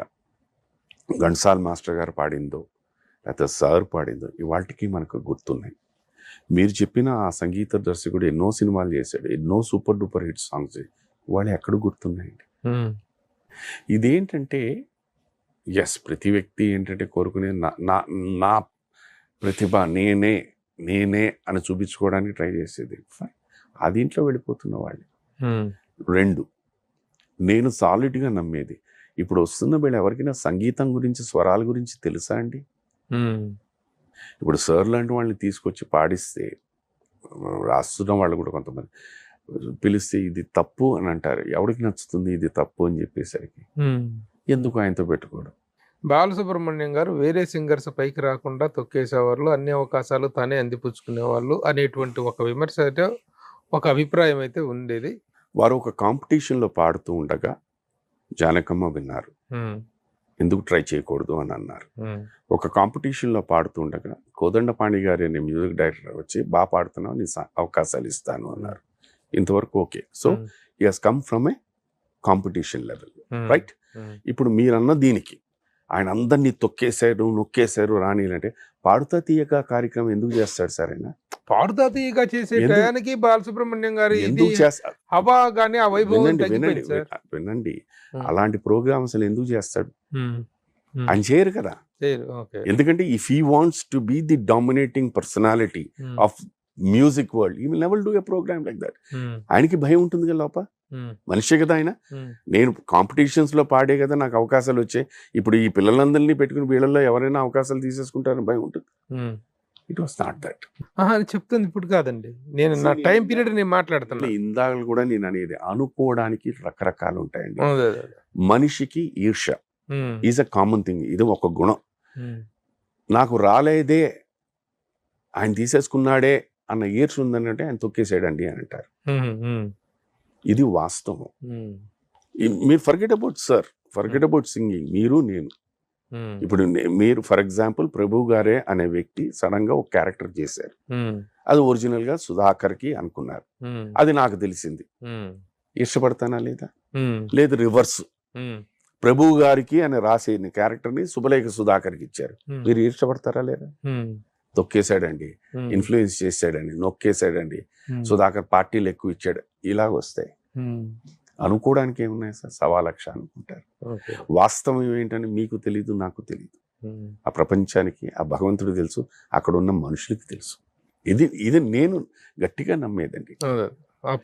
ఘంటసాల మాస్టర్ గారు పాడిందో లేకపోతే సార్ పాడిందో ఇవాళకి మనకు గుర్తున్నాయి. మీరు చెప్పిన ఆ సంగీత దర్శకుడు ఎన్నో సినిమాలు చేశాడు, ఎన్నో సూపర్ డూపర్ హిట్ సాంగ్స్, వాళ్ళు ఎక్కడ గుర్తున్నాయండి? ఇదేంటంటే ప్రతి వ్యక్తి ఏంటంటే కోరుకునే నా ప్రతిభ నేనే అని చూపించుకోవడానికి ట్రై చేసేది. ఆ దీంట్లో వెళ్ళిపోతున్న వాళ్ళు. 2, నేను సాలిడ్గా నమ్మేది, ఇప్పుడు వస్తున్న వీళ్ళు ఎవరికైనా సంగీతం గురించి స్వరాల గురించి తెలుసా అండి? ఇప్పుడు సార్ లాంటి వాళ్ళని తీసుకొచ్చి పాడిస్తే రాస్తున్న వాళ్ళు కూడా కొంతమంది పిలిస్తే ఇది తప్పు అని అంటారు. ఎవరికి నచ్చుతుంది ఇది తప్పు అని చెప్పేసరికి? ఎందుకు ఆయనతో పెట్టుకోవడం? బాలసుబ్రహ్మణ్యం గారు వేరే సింగర్స్ పైకి రాకుండా తొక్కేసేవాళ్ళు, అన్ని అవకాశాలు తానే అందిపుచ్చుకునేవాళ్ళు అనేటువంటి ఒక విమర్శ అయితే, ఒక అభిప్రాయం అయితే ఉండేది. వారు ఒక కాంపిటీషన్లో పాడుతూ ఉండగా జానకమ్మ విన్నారు, ఎందుకు ట్రై చేయకూడదు అని అన్నారు. ఒక కాంపిటీషన్లో పాడుతూ ఉండగా కోదండపాణి గారి అనే మ్యూజిక్ డైరెక్టర్ వచ్చి బాగా పాడుతున్నావు, నీ అవకాశాలు ఇస్తాను అన్నారు. ఇంతవరకు okay. So he has come from A competition level, right? ఇప్పుడు మీరన్న దీనికి ఆయన అందరినీ తొక్కేశారు నొక్కేశారు రానిలంటే పాడుతా తీయక కార్యక్రమం ఎందుకు చేస్తాడు సార్? ఆయన పాడుతా తీయగా చేసే టయానికి బాలసుబ్రహ్మణ్యం గారు ఎందుకు చేస్తారు? హవా గానీ ఆ వైభవం వినండి, అలాంటి ప్రోగ్రామ్స్ ఎందుకు చేస్తాడు? ఆయన చేయరు కదా. ఎందుకంటే if he wants to be the dominating personality of music world, he will never do a programme like that. ఆయనకి భయం ఉంటుంది కదా లోప, మనిషి కదా ఆయన. నేను కాంపిటీషన్స్ లో పాడే కదా నాకు అవకాశాలు వచ్చాయి, ఇప్పుడు ఈ పిల్లలందరినీ పెట్టుకుని వీళ్ళల్లో ఎవరైనా అవకాశాలు తీసేసుకుంటారని భయం ఉంటుంది. It was not that. చెప్తుంది ఇప్పుడు కాదండి, నేను నా టైం పీరియడ్ నేను మాట్లాడుతున్నా. ఇందాక కూడా నేను అనేది అనుకోవడానికి రకరకాలు ఉంటాయండి. మనిషికి ఈర్ష ఈజ్ అ కామన్ థింగ్, ఇది ఒక గుణం. నాకు రాలేదే ఆయన తీసేసుకున్నాడే అన్న ఈర్ష ఉందని అంటే ఆయన తొక్కేసాడండి అని అంటారు. ఇది వాస్తవం. మీరు forget about sir, forget about singing, మీరు నేను. ఇప్పుడు మీరు ఫర్ ఎగ్జాంపుల్ ప్రభు గారే అనే వ్యక్తి సడన్ గా ఒక క్యారెక్టర్ చేశారు, అది ఒరిజినల్ గా సుధాకర్ కి అనుకున్నారు, అది నాకు తెలిసింది, ఇష్టపడతానా లేదా? లేదు రివర్స్, ప్రభు గారికి అని రాసే క్యారెక్టర్ ని శుభలేఖ సుధాకర్కి ఇచ్చారు, మీరు ఇష్టపడతారా లేదా? తొక్కేశాడండి, ఇన్ఫ్లుయెన్స్ చేశాడండి, నొక్కేశాడండి, సుధాకర్ పార్టీలు ఎక్కువ ఇచ్చాడు, ఇలాగ వస్తాయి. అనుకోవడానికి ఏమున్నాయి సార్? 1,00,000 అనుకుంటారు. వాస్తవం ఏంటని మీకు తెలీదు, నాకు తెలీదు, ఆ ప్రపంచానికి ఆ భగవంతుడు తెలుసు, అక్కడ ఉన్న మనుషులకి తెలుసు. ఇది నేను గట్టిగా నమ్మేదండి.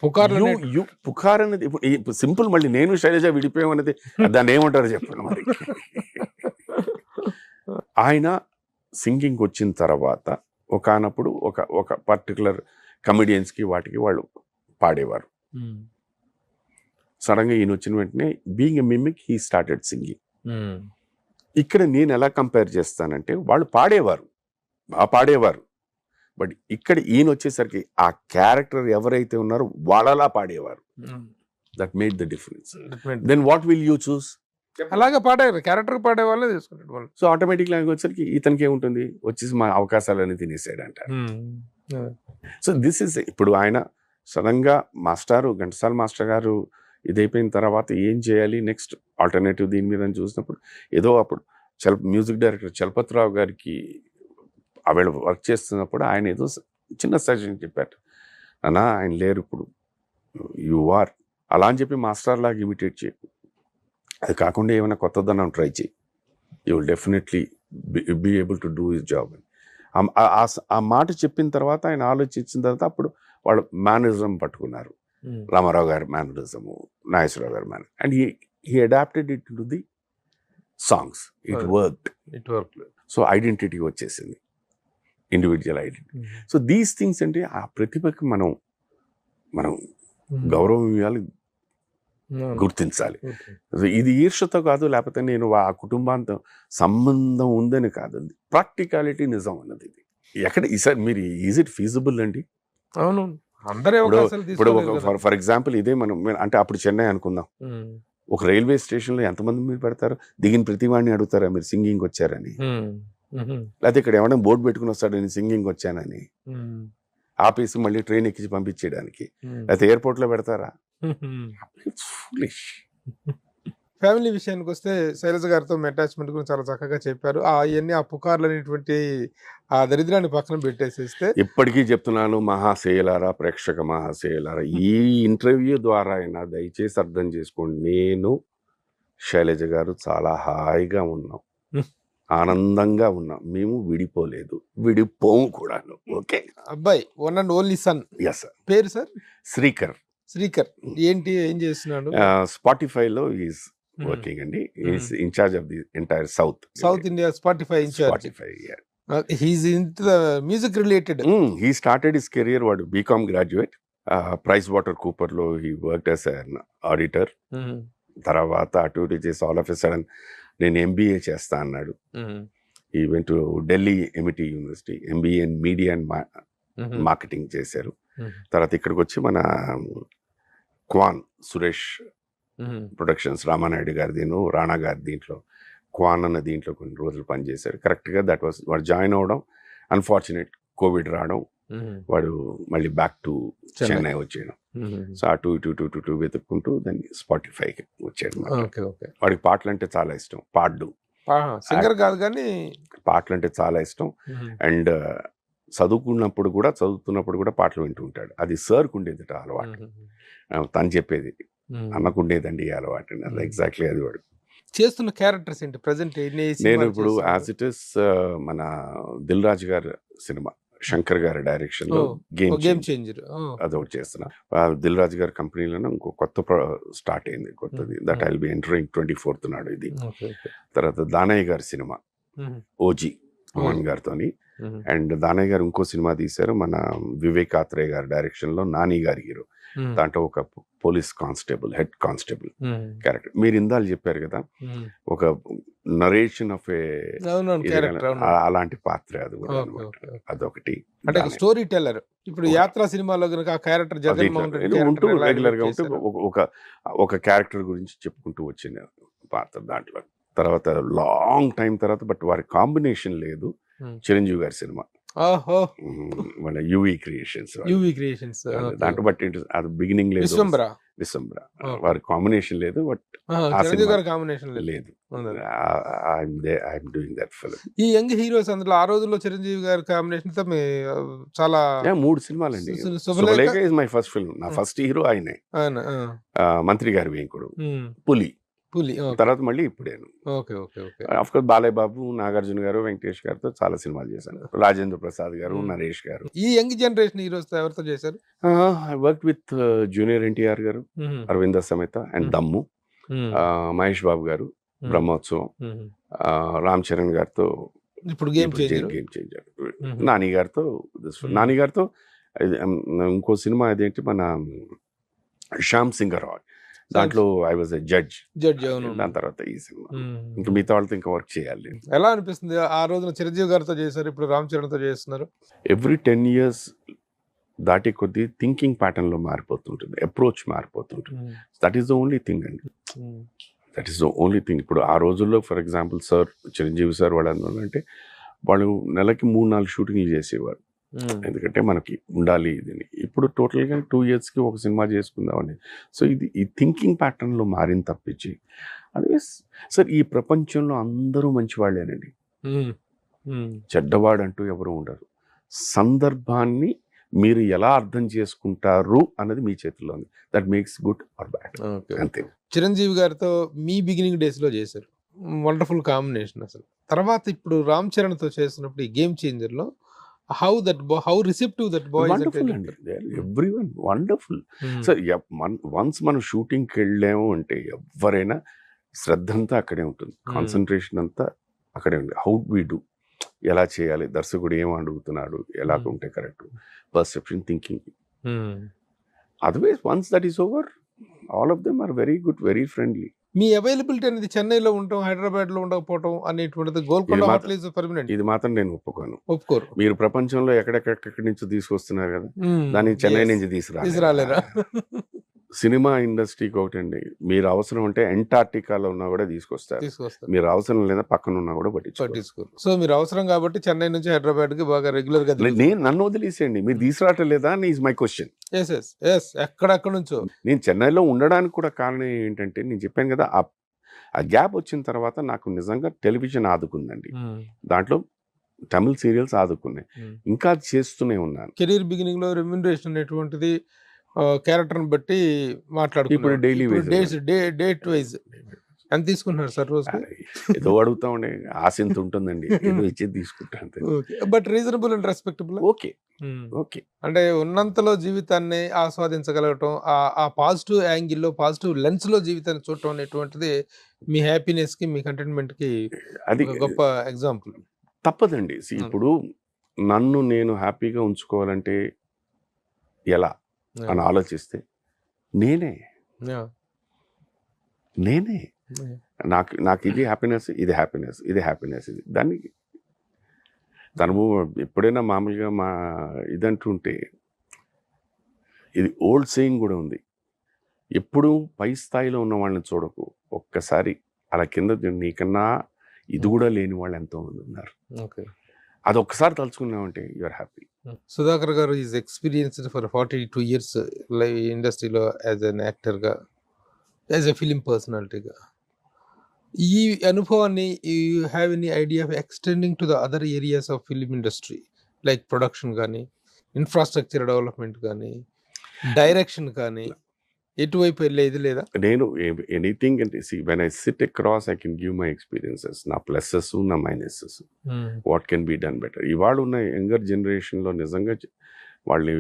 పుకార్ అనేది ఇప్పుడు సింపుల్. మళ్ళీ నేను శైలజ విడిపోయాం అనేది దాన్ని ఏమంటారు చెప్పండి మరి. ఆయన సింగింగ్ వచ్చిన తర్వాత ఒకనప్పుడు ఒక పర్టికులర్ కమెడియన్స్కి వాటికి వాళ్ళు పాడేవారు. సడన్గా ఈయన వచ్చిన వెంటనే being a mimic he started singing. ఇక్కడ నేను ఎలా కంపేర్ చేస్తానంటే వాళ్ళు పాడేవారు, బాగా పాడేవారు, బట్ ఇక్కడ ఈయన వచ్చేసరికి ఆ క్యారెక్టర్ ఎవరైతే ఉన్నారో వాళ్ళలా పాడేవారు. That made the difference. Then what will you choose? అలాగే పాడారు, క్యారెక్టర్ పాడే వాళ్ళే తీసుకుంటారు. సో ఆటోమేటిక్గా వచ్చేసరికి ఇతనికి ఏముంటుంది, వచ్చేసి మా అవకాశాలన్నీ తినేసాడు అంటారు. సో దిస్ ఇస్ ఇప్పుడు ఆయన సడన్గా ఘంటసాల మాస్టర్ గారు ఇదైపోయిన తర్వాత ఏం చేయాలి నెక్స్ట్ ఆల్టర్నేటివ్ దీని మీద చూసినప్పుడు ఏదో అప్పుడు మ్యూజిక్ డైరెక్టర్ చలపతిరావు గారికి ఆవిడ వర్క్ చేస్తున్నప్పుడు ఆయన ఏదో చిన్న సజెషన్ చెప్పారు, అన్నా ఆయన లేరు ఇప్పుడు, యు ఆర్ అలా అని చెప్పి మాస్టర్ లాగా ఇమిటేట్ చేయి, అది కాకుండా ఏమైనా కొత్తదనం ట్రై చేయి, you will definitely be able to do his job అని ఆ మాట చెప్పిన తర్వాత ఆయన ఆలోచించిన తర్వాత అప్పుడు వాళ్ళు మేనరిజం పట్టుకున్నారు. రామారావు గారి మేనరిజము, నాగేశ్వరరావు గారి manner, and he adapted it to the songs. It worked. It work. So identity వచ్చేసింది, individual identity. So these things అంటే ఆ ప్రతిభకి మనం గౌరవం ఇవ్వాలి, గుర్తించాలి. సో ఇది ఈర్ష్యతో కాదు, లేకపోతే నేను ఆ కుటుంబాంతో సంబంధం ఉందని కాదు, ప్రాక్టికాలిటీ నిజం అన్నది. ఇది ఎక్కడ ఈసారి మీరు ఈజ్ ఇట్ ఫీజిబుల్ అండి? అవును, అందరూ ఇప్పుడు ఫర్ ఎగ్జాంపుల్ ఇదే మనం అంటే అప్పుడు చెన్నై అనుకుందాం, ఒక రైల్వే స్టేషన్ లో ఎంతమంది మీరు పెడతారు? దిగిన ప్రతి వాడిని అడుగుతారా మీరు సింగింగ్ వచ్చారని? లేకపోతే ఇక్కడ ఏమైనా బోర్డు పెట్టుకుని వస్తాడు నేను సింగింగ్ వచ్చానని, ఆపేసి మళ్ళీ ట్రైన్ ఎక్కించి పంపించేయడానికి? లేకపోతే ఎయిర్పోర్ట్ లో పెడతారా? ఫ్యామిలీ విషయానికి వస్తే శైలజ గారితో అటాచ్మెంట్ గురించి చాలా చక్కగా చెప్పారు. అవన్నీ ఆ పుకార్లు అనేటువంటి ఆ దరిద్రాన్ని పక్కన పెట్టేసేస్తే, ఇప్పటికీ చెప్తున్నాను మహాశయులారా, ప్రేక్షక మహాశయులారా, ఈ ఇంటర్వ్యూ ద్వారా అయినా దయచేసి అర్థం చేసుకోండి, నేను శైలజ గారు చాలా హాయిగా ఉన్నాం, ఆనందంగా ఉన్నాం. మేము విడిపోలేదు, విడిపోము కూడాను. ఓకే అబ్బాయి one and only son. Yes sir. పేరు సార్? శ్రీకర్. ఏం చేస్తున్నాడు? స్పాటిఫైలో ఈజ్ వర్కింగ్ అండి. Is in-charge of the entire south India Spotify in-charge. He's into the music related. He started his career, వాడు B Com graduate, Price Water Cooper లో he worked as an auditor. తర్వాత అటు ఇటు చేసి ఆల్ ఆఫ్ ఎ సడన్ నేను MBA చేస్తా అన్నాడు. ఈ went to Delhi Amity University, MBA in media and marketing చేశారు. తర్వాత ఇక్కడికి వచ్చి మన క్వాన్ సురేష్ ప్రొడక్షన్స్, రామానాయుడు గారి రాణా గారి దీంట్లో క్వాన్ అన్న దీంట్లో కొన్ని రోజులు పనిచేశాడు. కరెక్ట్గా దట్ వాస్ వాడు జాయిన్ అవ్వడం, అన్ఫార్చునేట్ కోవిడ్ రావడం, వాడు మళ్ళీ బ్యాక్ టు చెన్నై వచ్చేయడం. సో అటు ఇటు వెతుక్కుంటూ దాన్ని స్పాటిఫైకి వచ్చాడు. వాడికి పాటలు అంటే చాలా ఇష్టం, సింగర్ కాదు కానీ పాటలు అంటే చాలా ఇష్టం. అండ్ చదువుతున్నప్పుడు కూడా పాటలు వింటూ ఉంటాడు. అది సార్కు ఉండేది అలవాటు, తను చెప్పేది అన్నకుండేదండి ఈ అలవాటు. అది ఎగ్జాక్ట్లీ అది వాడు చేస్తున్న క్యారెక్టర్స్ ఏంటి ప్రెసెంట్? నేను ఇప్పుడు యాజ్ ఇట్ ఇస్ మన దిల్ రాజు గారి సినిమా, శంకర్ గారి డైరెక్షన్ లో గేమ్ చేంజర్ అదొకటి చేస్తున్నా. దిల్ రాజు గారి కంపెనీలోనే ఇంకో కొత్త స్టార్ట్ అయింది, కొత్తది. That I will be entering 24th నాడు ఇది. తర్వాత దానయ్య గారి సినిమా ఓజీ మోహన్ గారితోని. అండ్ దానయ్య గారు ఇంకో సినిమా తీశారు మన వివేక్ ఆత్రేయ గారి డైరెక్షన్ లో, నాని గారి హీరో. దాంట్లో ఒక police constable, head constable character. మీరు ఇందాలు చెప్పారు కదా, ఒక నరేషన్ ఆఫ్ ఏ అలాంటి పాత్ర అది కూడా. అదొకటి అంటే స్టోరీ టెల్లర్. ఇప్పుడు యాత్ర సినిమాలో కనుక ఆ క్యారెక్టర్ జగన్మోహన్ రెడ్డి ఉంటూ రెగ్యులర్ గా ఉంటూ ఒక క్యారెక్టర్ గురించి చెప్పుకుంటూ వచ్చిన పాత్ర దాంట్లో. తర్వాత లాంగ్ టైం తర్వాత, బట్ వారి కాంబినేషన్ లేదు, చిరంజీవి గారి సినిమా మన యువి క్రియేషన్స్ దాంట్లో. బట్ అది బిగినింగ్ లేదు, విశ్వంబర వారి కాంబినేషన్ లేదు, బట్ కాంబినేషన్ లేదు. ఈ యంగ్ హీరోస్ అందులో ఆ రోజుల్లో చిరంజీవి గారి కాంబినేషన్ తో చాలా 3 సినిమాలండి. శుభలేఖ ఇస్ మై ఫస్ట్ ఫిల్మ్. నా ఫస్ట్ హీరో ఆయనే. మంత్రి గారి వేంకుడు, పులి, తర్వాత మళ్ళీ ఇప్పుడేను. ఆఫ్ కోర్స్ బాలయ్య బాబు, నాగార్జున గారు, వెంకటేష్ గారితో చాలా సినిమాలు చేశాను. రాజేంద్ర ప్రసాద్ గారు, నరేష్ గారు. ఈ యంగ్ జనరేషన్ హీరోస్ ఎవరితో చేశారు? I work with junior NTR గారు, అరవింద సమేత అండ్ దమ్ము, మహేష్ బాబు గారు, బ్రహ్మోత్సవం, రామ్ చరణ్ గారితో ఇప్పుడు గేమ్ చేంజర్, నాని గారితో ఇంకో సినిమా అదేంటి మన శ్యామ్ సింగర్ రాయ్, దాంట్లో ఐ వాజ్ ఎ జడ్జ్. దాని తర్వాత ఈ సినిమా. ఇంకా మిగతా వాళ్ళతో ఇంకా వర్క్ చేయాలి. ఎలా అనిపిస్తుంది? ఆ రోజున చిరంజీవి గారితో చేశారు, ఇప్పుడు రామ్ చరణ్ తో చేస్తున్నారు. ఎవ్రీ 10 years దాటి కొద్దీ థింకింగ్ ప్యాటర్న్ లో మారిపోతుంటుంది, అప్రోచ్ మారిపోతుంటుంది. That is the only thing అండి, that is the only thing. ఇప్పుడు ఆ రోజుల్లో ఫర్ ఎగ్జాంపుల్ చిరంజీవి సార్ వాళ్ళు అంటే వాళ్ళు నెలకి 3-4 షూటింగ్లు చేసేవారు. ఎందుకంటే మనకి ఉండాలి ఇది. ఇప్పుడు టోటల్గా 2 yearsకి ఒక సినిమా చేసుకుందామని. సో ఇది ఈ థింకింగ్ ప్యాటర్న్లో మారింది తప్పించి, అదే సార్ ఈ ప్రపంచంలో అందరూ మంచివాళ్ళేనండి, చెడ్డవాడు అంటూ ఎవరు ఉండరు. సందర్భాన్ని మీరు ఎలా అర్థం చేసుకుంటారు అన్నది మీ చేతిలో ఉంది. That makes good or bad, అంతే. చిరంజీవి గారితో మీ బిగినింగ్ డేస్ లో చేశారు, వండర్ఫుల్ కాంబినేషన్ అసలు. తర్వాత ఇప్పుడు రామ్ చరణ్ తో చేసినప్పుడు ఈ గేమ్ చేంజర్ లో how receptive that boy is. Wonderful అండి, everyone wonderful. సో వన్స్ మనం షూటింగ్కి వెళ్ళాము అంటే ఎవరైనా శ్రద్ధ అంతా అక్కడే ఉంటుంది, కాన్సన్ట్రేషన్ అంతా అక్కడే ఉంది. హౌ వి డూ, ఎలా చేయాలి, దర్శకుడు ఏం అడుగుతున్నాడు, ఎలా ఉంటే correct, perception, thinking. Otherwise once that is over, all of them are very good, very friendly. మీ అవైలబిలిటీ అనేది చెన్నైలో ఉండటం, హైదరాబాద్ లో ఉండకపోవటం అనేటువంటిది గోల్కొండ హోటల్ ఇస్ పర్మనెంట్. ఇది మాత్రం నేను ఒప్పుకోను. ఒప్పుకోరు. మీరు ప్రపంచంలో ఎక్కడెక్కడి నుంచి తీసుకొస్తున్నారు కదా, దాన్ని చెన్నై నుంచి తీసుకురాలేరా? సినిమా ఇండస్ట్రీకి ఒకటండి, మీరు అవసరం అంటే అంటార్టికాలో ఉన్నా కూడా తీసుకొస్తారు, మీరు అవసరం లేదా పక్కన ఉన్నా కూడా పట్టించుకోరు. సో మీరు అవసరం కాబట్టి చెన్నై నుంచి హైదరాబాద్ కి బాగా రెగ్యులర్ గా నన్ను వదిలేసేయండి, మీరు తీసుకురావటం లేదా అని ఈజ్ మై క్వశ్చన్. ఎక్కడెక్కడ నుంచో. నేను చెన్నైలో ఉండడానికి కూడా కారణం ఏంటంటే, నేను చెప్పాను కదా, ఆ గ్యాప్ వచ్చిన తర్వాత నాకు నిజంగా టెలివిజన్ ఆదుకుందండి. దాంట్లో తమిళ సీరియల్స్ ఆదుకున్నాయి, ఇంకా చేస్తూనే ఉన్నాను. కెరీర్ బిగినింగ్ లో రెమ్యూనరేషన్ అనేటువంటిది క్యారెక్టర్ బట్టి మాట్లాడుకుంటారు. ఇప్పుడు డైలీ డేట్ వైజ్ ఎంత తీసుకుంటున్నారు సార్ రోజు? ఏదో అడుగుతా ఉండే, ఆశ ఎంత ఉంటుందండి, ఏదో ఇచ్చేది తీసుకుంటాను. But reasonable and respectable. Okay okay, అంటే ఉన్నంతలో జీవితాన్ని ఆస్వాదించగలగటం, ఆ పాజిటివ్ యాంగిల్లో, పాజిటివ్ లెన్స్ లో జీవితాన్ని చూడటం అనేటువంటిది మీ హ్యాపీనెస్ కి, మీ కంటెంట్మెంట్ కి అది గొప్ప ఎగ్జాంపుల్. తప్పదండి. ఇప్పుడు నన్ను నేను హ్యాపీగా ఉంచుకోవాలంటే ఎలా అని ఆలోచిస్తే నేనే నాకు ఇది హ్యాపీనెస్, ఇది హ్యాపీనెస్, ఇది హ్యాపీనెస్, ఇది దానికి తను ఎప్పుడైనా మామూలుగా మా ఇదంటుంటే, ఇది ఓల్డ్ సేయింగ్ కూడా ఉంది, ఎప్పుడు పై స్థాయిలో ఉన్న వాళ్ళని చూడకు, ఒక్కసారి అలా కింద నీకన్నా ఇది కూడా లేని వాళ్ళు ఎంతో మంది ఉన్నారు. అది ఒక్కసారి తలుచుకున్నామంటే you're happy. Sudhakar garu is experienced for 42 years ఇండస్ట్రీలో యాజ్ అన్ యాక్టర్గా, యాజ్ ఎ ఫిలిం పర్సనాలిటీగా. ఈ అనుభవాన్ని you have any idea of extending to the other areas of film industry, like production కానీ, ఇన్ఫ్రాస్ట్రక్చర్ డెవలప్మెంట్ కానీ, డైరెక్షన్ కానీ, ఎటువైపు వెళ్ళేది లేదా? నేను ఎనీథింగ్ అంటే, when I sit across I can give my experiences, నా ప్లస్సెస్, నా minuses, what can be done better. ఇవాళ ఉన్న యంగర్ జనరేషన్లో నిజంగా వాళ్ళని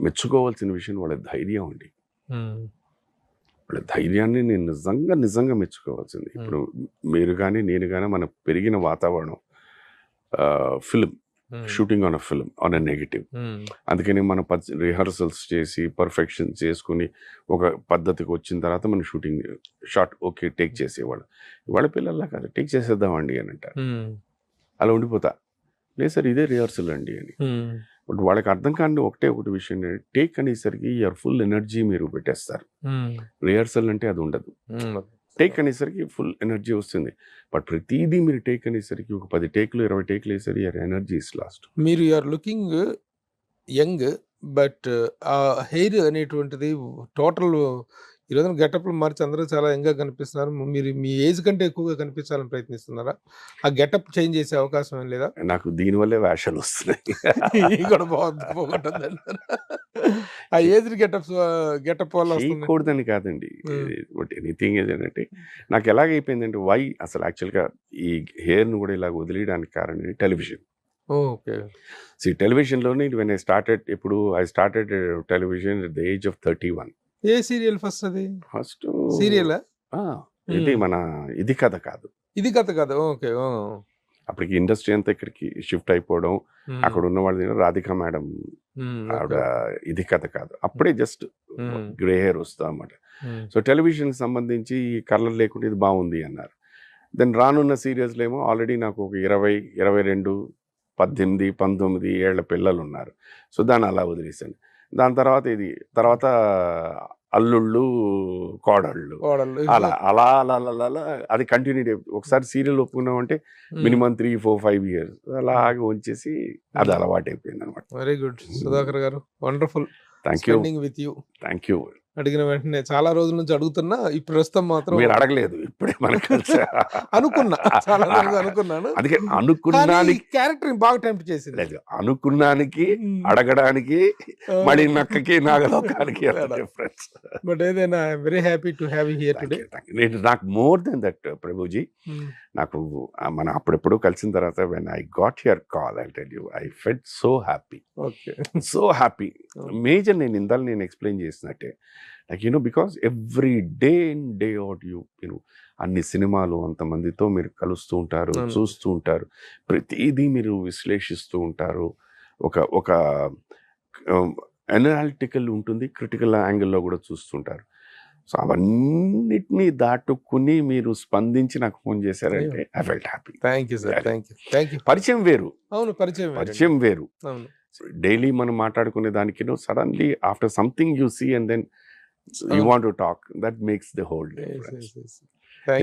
మెచ్చుకోవాల్సిన విషయం వాళ్ళ ధైర్యం అండి. వాళ్ళ ధైర్యాన్ని నేను నిజంగా మెచ్చుకోవాల్సింది. ఇప్పుడు మీరు కానీ నేను కానీ మనం పెరిగిన వాతావరణం film, shooting on a film on a negative. అందుకని మనం రిహర్సల్స్ చేసి పర్ఫెక్షన్ చేసుకుని ఒక పద్ధతికి వచ్చిన తర్వాత మనం షూటింగ్ షార్ట్ ఓకే టేక్ చేసేవాళ్ళు. ఇవాళ పిల్లల్లా కాదు, టేక్ చేసేద్దామండి అని అంటారు, అలా ఉండిపోతా. లేదు సార్ ఇదే రిహర్సల్ అండి అని. బట్ వాళ్ళకి అర్థం కాని ఒకటి విషయం, టేక్ అనేసరికి యువర్ ఫుల్ ఎనర్జీ మీరు పెట్టేస్తారు. రిహర్సల్ అంటే అది ఉండదు. టేక్ అనేసరికి ఫుల్ ఎనర్జీ వస్తుంది. బట్ ప్రతిదీ మీరు టేక్ అనేసరికి ఒక 10 టేక్లు 20 టేక్లు వేసరికి యువర్ ఎనర్జీ ఇస్ లాస్ట్. మీరు యూఆర్ లుకింగ్ యంగ్, బట్ ఆ హెయిర్ అనేటువంటిది టోటల్ ఈరోజు గెటప్లు మార్చి అందరూ చాలా యంగ్గా కనిపిస్తున్నారు. మీరు మీ ఏజ్ కంటే ఎక్కువగా కనిపించాలని ప్రయత్నిస్తున్నారా? ఆ గెటప్ చేంజ్ చేసే అవకాశం ఏం లేదా? నాకు దీనివల్లే వేషాలు వస్తున్నాయి. కూడా బాగుంటుంది. ఆ ఏజ్ గెటప్ వల్ల చేయకూడదని కాదండి, బట్ ఎనీథింగ్ ఏంటంటే నాకు ఎలాగైపోయిందంటే, వై అసలు యాక్చువల్గా ఈ హెయిర్ను కూడా ఇలాగ వదిలేయడానికి కారణం టెలివిజన్. ఓకే. టెలివిజన్లోనే when I started television at the age of 31. A serial first? అది ఫస్ట్ సీరియల్ ఇది మన ఇది కథ కాదు. ఓకే. అప్పటికి ఇండస్ట్రీ అంతా ఇక్కడికి షిఫ్ట్ అయిపోవడం, అక్కడ ఉన్న వాళ్ళు రాధికా మేడం ఆవిడ ఇది కథ కాదు, అప్పుడే జస్ట్ గ్రే హెయిర్ వస్తా అన్నమాట. సో టెలివిజన్ సంబంధించి కలర్ లేకుండా ఇది బాగుంది అన్నారు. దెన్ రానున్న సీరియల్స్లో ఏమో ఆల్రెడీ నాకు ఒక 20, 22, 18, 19 ఏళ్ల పిల్లలు ఉన్నారు. సో దాన్ని అలా వదిలేసాను. దాని తర్వాత అల్లుళ్ళు, కోడళ్ళు, అలా అలా అలా అలా అది కంటిన్యూ. ఒకసారి సీరియల్ ఒప్పుకున్నామంటే మినిమం 3, 4, 5 years అలాగే ఉంచేసి అది అలవాటు అయిపోయింది అనమాట. వెరీ గుడ్ సుధాకర్ గారు, వండర్ఫుల్. Thank you. అడిగిన వెంటనే చాలా రోజుల నుంచి అడుగుతున్నా, ఇప్పుడు ప్రస్తుతం మాత్రం మీరు అడగలేదు, ఇప్పుడే మనకు అనుకున్నా, చాలా రోజులు అనుకున్నాను. అందుకే అనుకున్నానికి క్యారెక్టర్ బాగా టెంప్ట్ చేసింది. అనుకున్నానికి అడగడానికి మళ్ళీ నక్కకి నాగలోకానికి డిఫరెన్స్. బట్ ఏదైనా I'm very happy to have you here today. నాకు మోర్ దెన్ దట్ ప్రభుజీ, నాకు మనం అప్పుడెప్పుడు కలిసిన తర్వాత when I got your call I tell you I felt so happy. Okay, so happy. Major నేను ఇందాక నేను ఎక్స్ప్లెయిన్ చేసినట్టే like because every day in day out అన్ని సినిమాలు అంతమందితో మీరు కలుస్తూ ఉంటారు, అవును. చూస్తూ ఉంటారు, ప్రతిదీ మీరు విశ్లేషిస్తూ ఉంటారు. ఒక అనలిటికల్ ఉంటుంది, క్రిటికల్ యాంగిల్లో కూడా చూస్తుంటారు. సో అవన్నిటినీ దాటుకుని మీరు స్పందించి నాకు ఫోన్ చేశారంటే I felt happy. Thank you sir, thank you. పరిచయం వేరు, అవును, పరిచయం వేరు. అవును. డైలీ మనం మాట్లాడుకునే దానికి suddenly after something you see and then you want to talk, that makes the whole difference.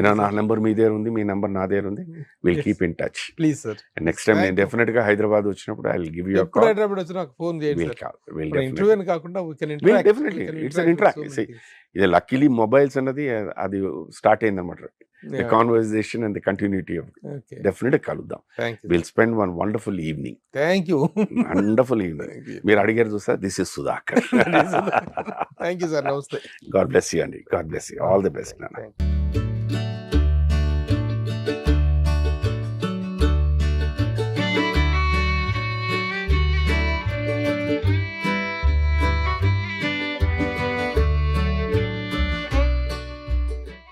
నా నెంబర్ మీ దగ్గర ఉంది, మీ నెంబర్ నా దగ్గర ఉంది, will keep in touch. Please sir, next time నేను డెఫినెట్ గా హైదరాబాద్ వచ్చినప్పుడు ఐ విల్ గివ్ యూ ఎప్పుడు హైదరాబాద్ వచ్చి నాకు ఫోన్ చేయండి సార్. ఇంటర్వ్యూ అని కాకుండా డెఫినెట్లీ ఇట్స్ అన్ ఇంటరాక్ట్. ఇది లక్కీలీ మొబైల్స్ అన్నది అది స్టార్ట్ అయింది అనమాట. The conversation and the continuity of it. Definitely కలుద్దాం. We'll spend one wonderful evening. Thank you. Wonderful evening. మీరు అడిగారు చూసా, this is Sudhakar. Thank you sir, namaste. God bless you, Andy. God bless you. All the best, Nana.